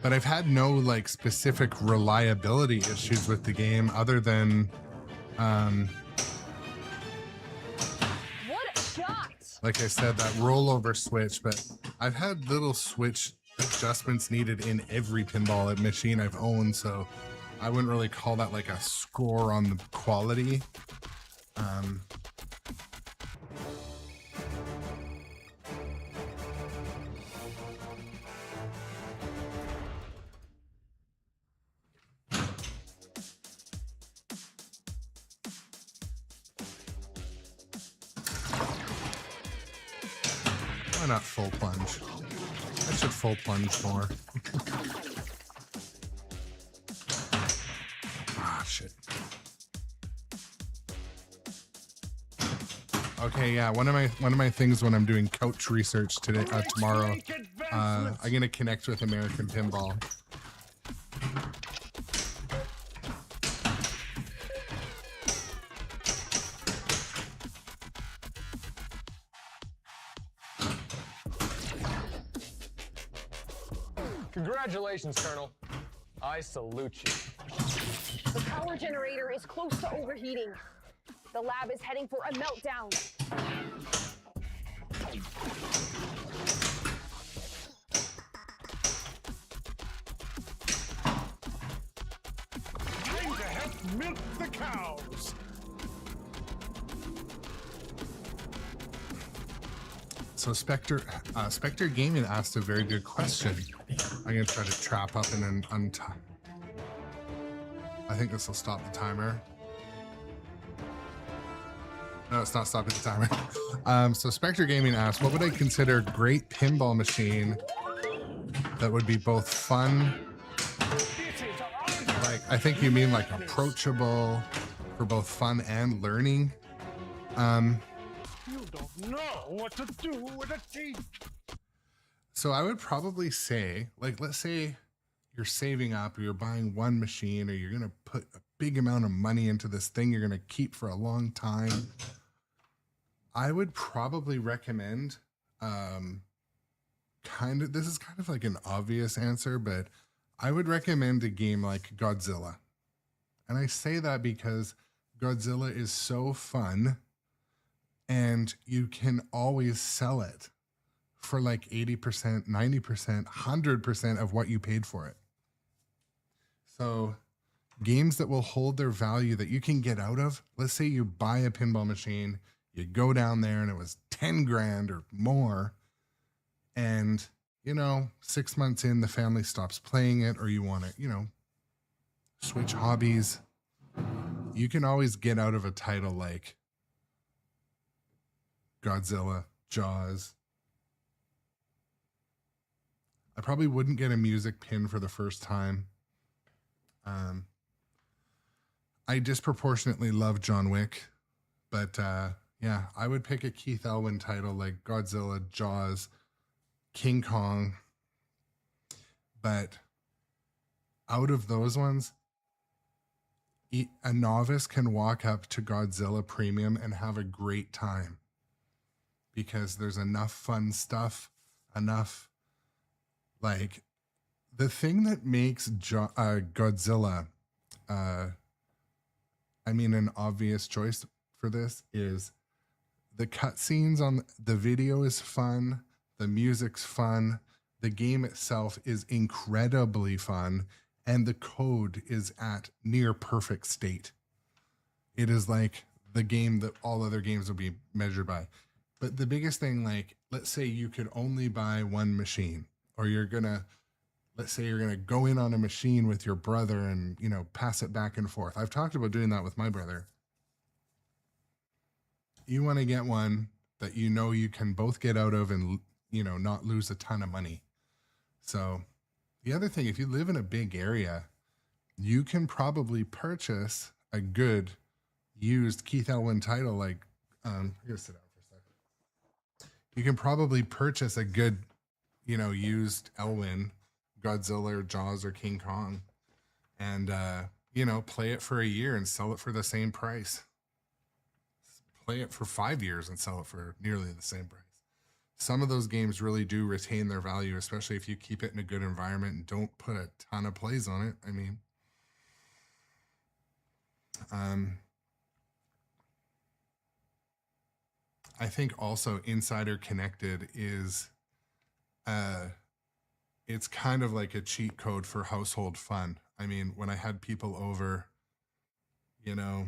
But I've had no like specific reliability issues with the game other than What a shot! like I said, that rollover switch. But I've had little switch adjustments needed in every pinball machine I've owned, so I wouldn't really call that like a score on the quality. Why not full plunge? I should full plunge more. Ah, shit. Okay, yeah. One of my things when I'm doing couch research today, tomorrow, I'm gonna connect with American Pinball. Congratulations, Colonel. I salute you. The power generator is close to overheating. The lab is heading for a meltdown. Time to help milk the cows. So Spectre Gaming asked a very good question. I'm gonna try to trap up and then untie. I think this will stop the timer. No, it's not stopping the timer. So Spectre Gaming asked, what would I consider a great pinball machine that would be both fun, like I think you mean like approachable for both fun and learning. You don't know what to do with a teeth. So I would probably say, like, let's say you're saving up or you're buying one machine or you're going to put a big amount of money into this thing you're going to keep for a long time. I would probably recommend, this is kind of like an obvious answer, but I would recommend a game like Godzilla. And I say that because Godzilla is so fun and you can always sell it for like 80%, 90%, 100% of what you paid for it. So games that will hold their value that you can get out of, let's say you buy a pinball machine, you go down there and it was 10 grand or more. And, 6 months in, the family stops playing it or you want to, switch hobbies. You can always get out of a title like Godzilla, Jaws. I probably wouldn't get a music pin for the first time. I disproportionately love John Wick, but yeah, I would pick a Keith Elwin title like Godzilla, Jaws, King Kong. But out of those ones, a novice can walk up to Godzilla Premium and have a great time because there's enough fun stuff, enough. Like, the thing that makes Godzilla I mean, an obvious choice for this is the cutscenes on the video is fun. The music's fun. The game itself is incredibly fun. And the code is at near perfect state. It is like the game that all other games will be measured by. But the biggest thing, like, let's say you could only buy one machine, or let's say you're going to go in on a machine with your brother and, you know, pass it back and forth. I've talked about doing that with my brother. You want to get one that you know you can both get out of and, you know, not lose a ton of money. So the other thing, if you live in a big area, you can probably purchase a good used Keith Elwin title. Like, I'm going to sit down for a second. You can probably purchase a good, you know, used Elwin, Godzilla or Jaws or King Kong, and, you know, play it for a year and sell it for the same price. Play it for 5 years and sell it for nearly the same price. Some of those games really do retain their value, especially if you keep it in a good environment and don't put a ton of plays on it. I mean, I think also Insider Connected is, it's kind of like a cheat code for household fun. I mean, when I had people over, you know,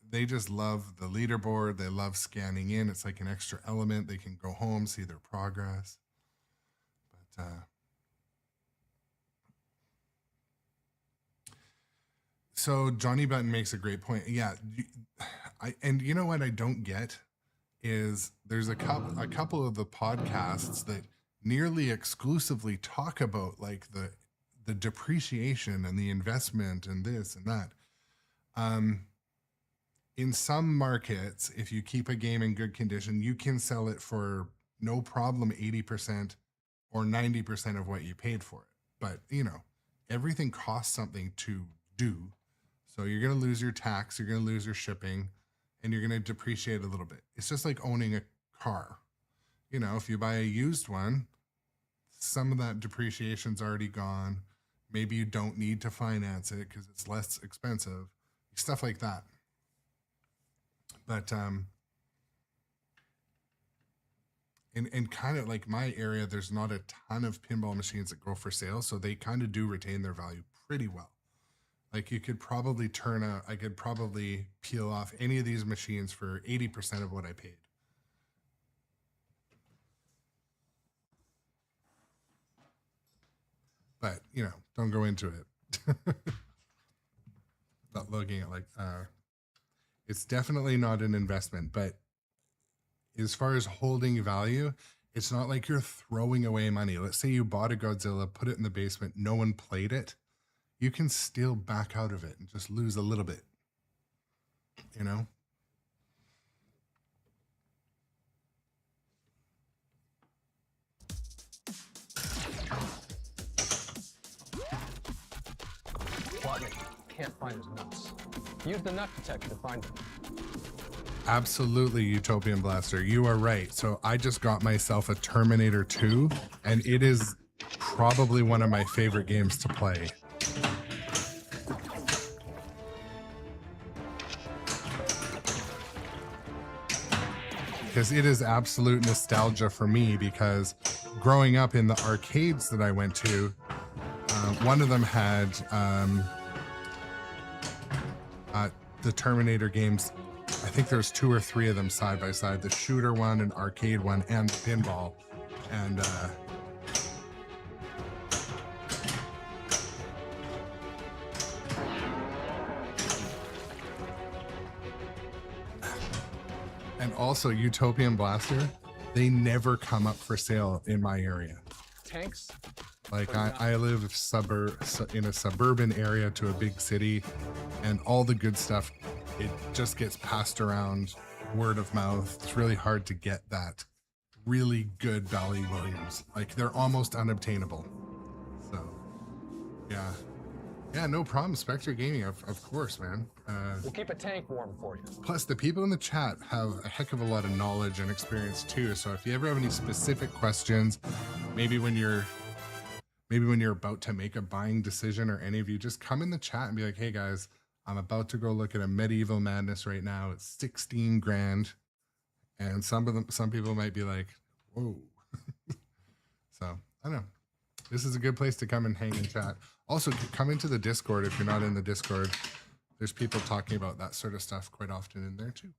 they just love the leaderboard. They love scanning in. It's like an extra element. They can go home, see their progress. But so Johnny Button makes a great point. Yeah, and you know what I don't get is there's a couple of the podcasts that nearly exclusively talk about like the depreciation and the investment and this and that. In some markets, if you keep a game in good condition, you can sell it for no problem 80% or 90% of what you paid for it. But, you know, everything costs something to do. So you're going to lose your tax, you're going to lose your shipping, and you're going to depreciate a little bit. It's just like owning a car. You know, if you buy a used one, some of that depreciation's already gone. Maybe you don't need to finance it because it's less expensive. Stuff like that. But in kind of like my area, there's not a ton of pinball machines that go for sale, so they kind of do retain their value pretty well. Like you could probably I could probably peel off any of these machines for 80% of what I paid. But, you know, don't go into it. Not looking at like, it's definitely not an investment, but as far as holding value, it's not like you're throwing away money. Let's say you bought a Godzilla, put it in the basement, no one played it. You can still back out of it and just lose a little bit, you know? Plotnik can't find his nuts. Use the nut detector to find them. Absolutely, Utopian Blaster. You are right. So I just got myself a Terminator 2, and it is probably one of my favorite games to play. Because it is absolute nostalgia for me, because growing up in the arcades that I went to, one of them had the Terminator games. I think there's 2 or 3 of them side by side, the shooter one, an arcade one, and pinball. And also Utopian Blaster, they never come up for sale in my area. Tanks? Like I live in a suburban area to a big city, and all the good stuff, it just gets passed around word of mouth. It's really hard to get that really good Bally Williams. Like they're almost unobtainable. So yeah. Yeah, no problem. Spectre Gaming, of course, man. We'll keep a tank warm for you. Plus, the people in the chat have a heck of a lot of knowledge and experience too. So if you ever have any specific questions, maybe when you're maybe when you're about to make a buying decision, or any of you, just come in the chat and be like, hey guys, I'm about to go look at a Medieval Madness right now. It's 16 grand. And some people might be like, whoa. So I don't know. This is a good place to come and hang and chat. Also, come into the Discord if you're not in the Discord. There's people talking about that sort of stuff quite often in there too.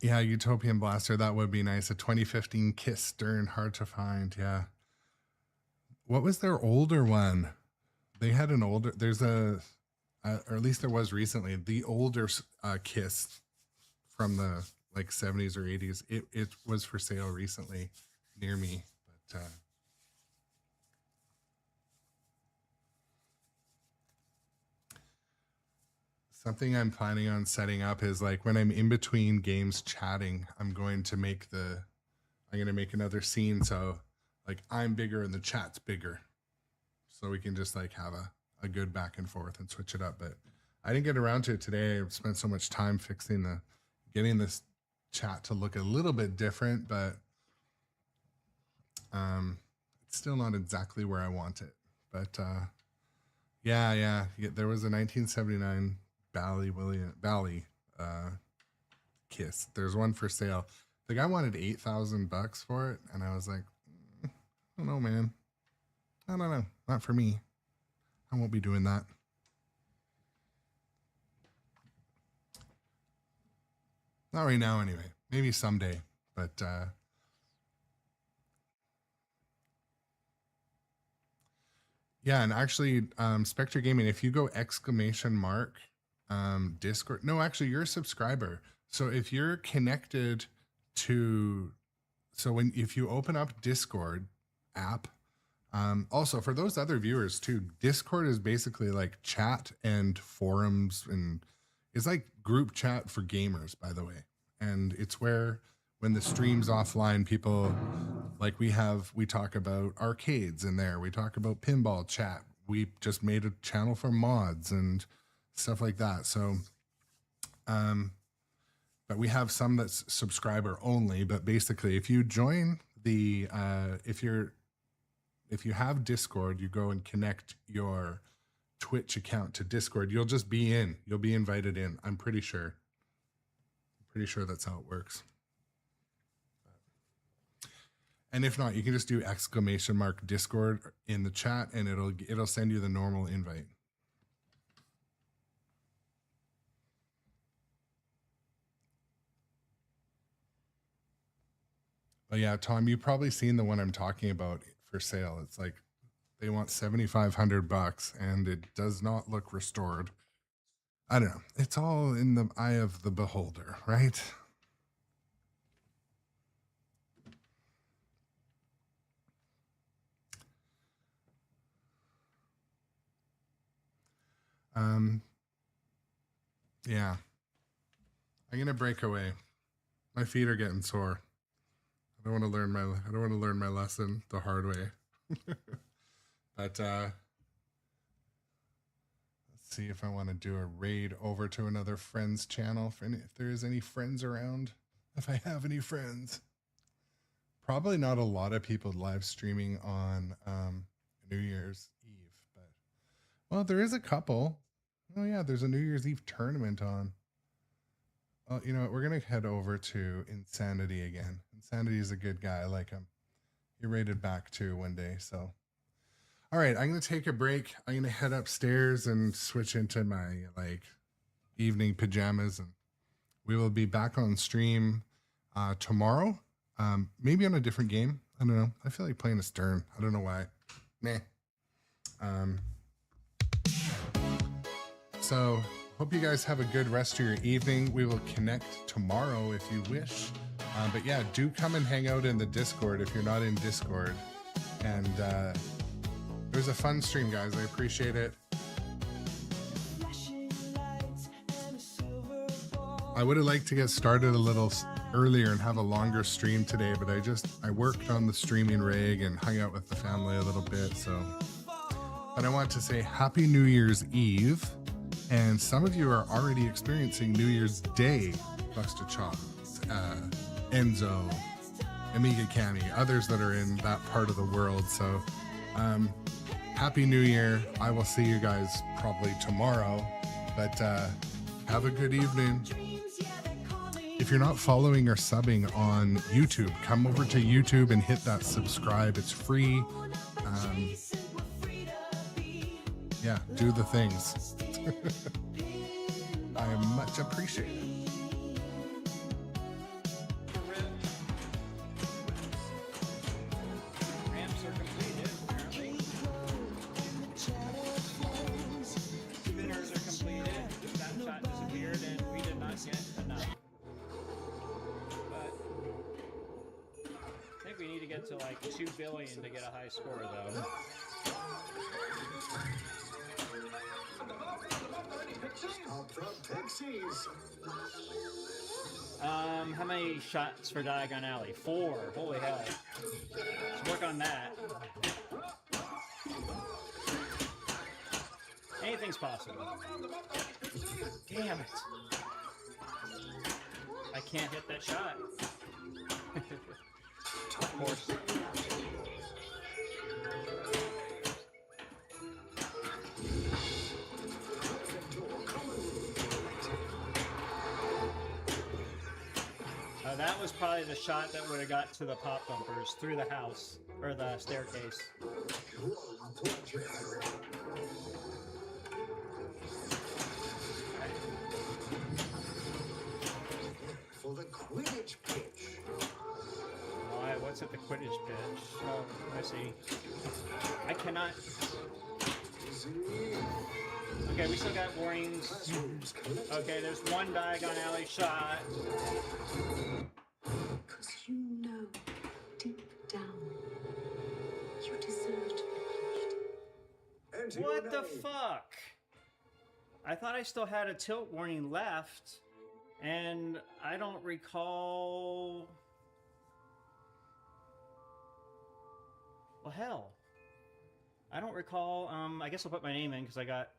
Yeah, Utopian Blaster, that would be nice. A 2015 Kiss Stern, hard to find. Yeah. What was their older one? They had an older, there's a, or at least there was recently, the older Kiss from the like 70s or 80s. It was for sale recently near me. But something I'm planning on setting up is like when I'm in between games chatting, I'm going to make another scene. So like I'm bigger and the chat's bigger. So we can just like have a good back and forth and switch it up. But I didn't get around to it today. I've spent so much time getting this chat to look a little bit different, but it's still not exactly where I want it. But yeah, there was a 1979 Bally Kiss. There's one for sale. The guy wanted $8,000 for it, and I was like, I don't know, man. I don't know. Not for me. I won't be doing that. Not right now, anyway. Maybe someday, but yeah, and actually, Spectre Gaming, if you go ! Discord, no, actually, you're a subscriber. So if you're connected to, if you open up Discord app, also for those other viewers too, Discord is basically like chat and forums, and it's like group chat for gamers, by the way. And it's where when the stream's offline, people like we talk about arcades in there. We talk about pinball chat. We just made a channel for mods and stuff like that. So, but we have some that's subscriber only, but basically if you join the, if you have Discord, you go and connect your Twitch account to Discord, you'll be invited in. I'm pretty sure that's how it works. And if not, you can just do !Discord in the chat and it'll send you the normal invite. But yeah, Tom, you've probably seen the one I'm talking about for sale. It's like they want $7,500 and it does not look restored. I don't know. It's all in the eye of the beholder, right? Yeah. I'm gonna break away. My feet are getting sore. I don't want to learn my lesson the hard way. But let's see if I want to do a raid over to another friend's channel if there is any friends around. If I have any friends. Probably not a lot of people live streaming on New Year's Eve, but well, there is a couple. Oh yeah, there's a New Year's Eve tournament on. Well, you know what? We're going to head over to Insanity again. Insanity is a good guy. I like him. He raided back too one day. So, all right, I'm going to take a break. I'm going to head upstairs and switch into my like evening pajamas, and we will be back on stream tomorrow. Maybe on a different game. I don't know. I feel like playing a Stern. I don't know why. Meh. So hope you guys have a good rest of your evening. We will connect tomorrow if you wish. But yeah, do come and hang out in the Discord if you're not in Discord. And it was a fun stream, guys. I appreciate it. I would have liked to get started a little earlier and have a longer stream today, but I worked on the streaming rig and hung out with the family a little bit. So, but I want to say Happy New Year's Eve, and some of you are already experiencing New Year's Day. Buster Chop, Enzo, Amiga Cami, others that are in that part of the world. So, Happy New Year. I will see you guys probably tomorrow, but have a good evening. If you're not following or subbing on YouTube, come over to YouTube and hit that subscribe. It's free. Yeah, do the things. I am much appreciated. Ramps are completed, apparently. Spinners are completed. That shot disappeared, and we did not get enough. But I think we need to get to like 2 billion to get a high score, though. How many shots for Diagon Alley? 4. Holy hell. Let's work on that. Anything's possible. Damn it. I can't hit that shot. Of course. That was probably the shot that would have got to the pop bumpers through the house, or the staircase. For the Quidditch pitch. Why? What's at the Quidditch pitch? Oh, I see. I cannot... Okay, we still got warnings. Okay, there's one Diagon Alley shot. Because you know, deep down, you deserve to be punished. What the fuck? I thought I still had a tilt warning left, and I don't recall... Well, hell. I don't recall, I guess I'll put my name in because I got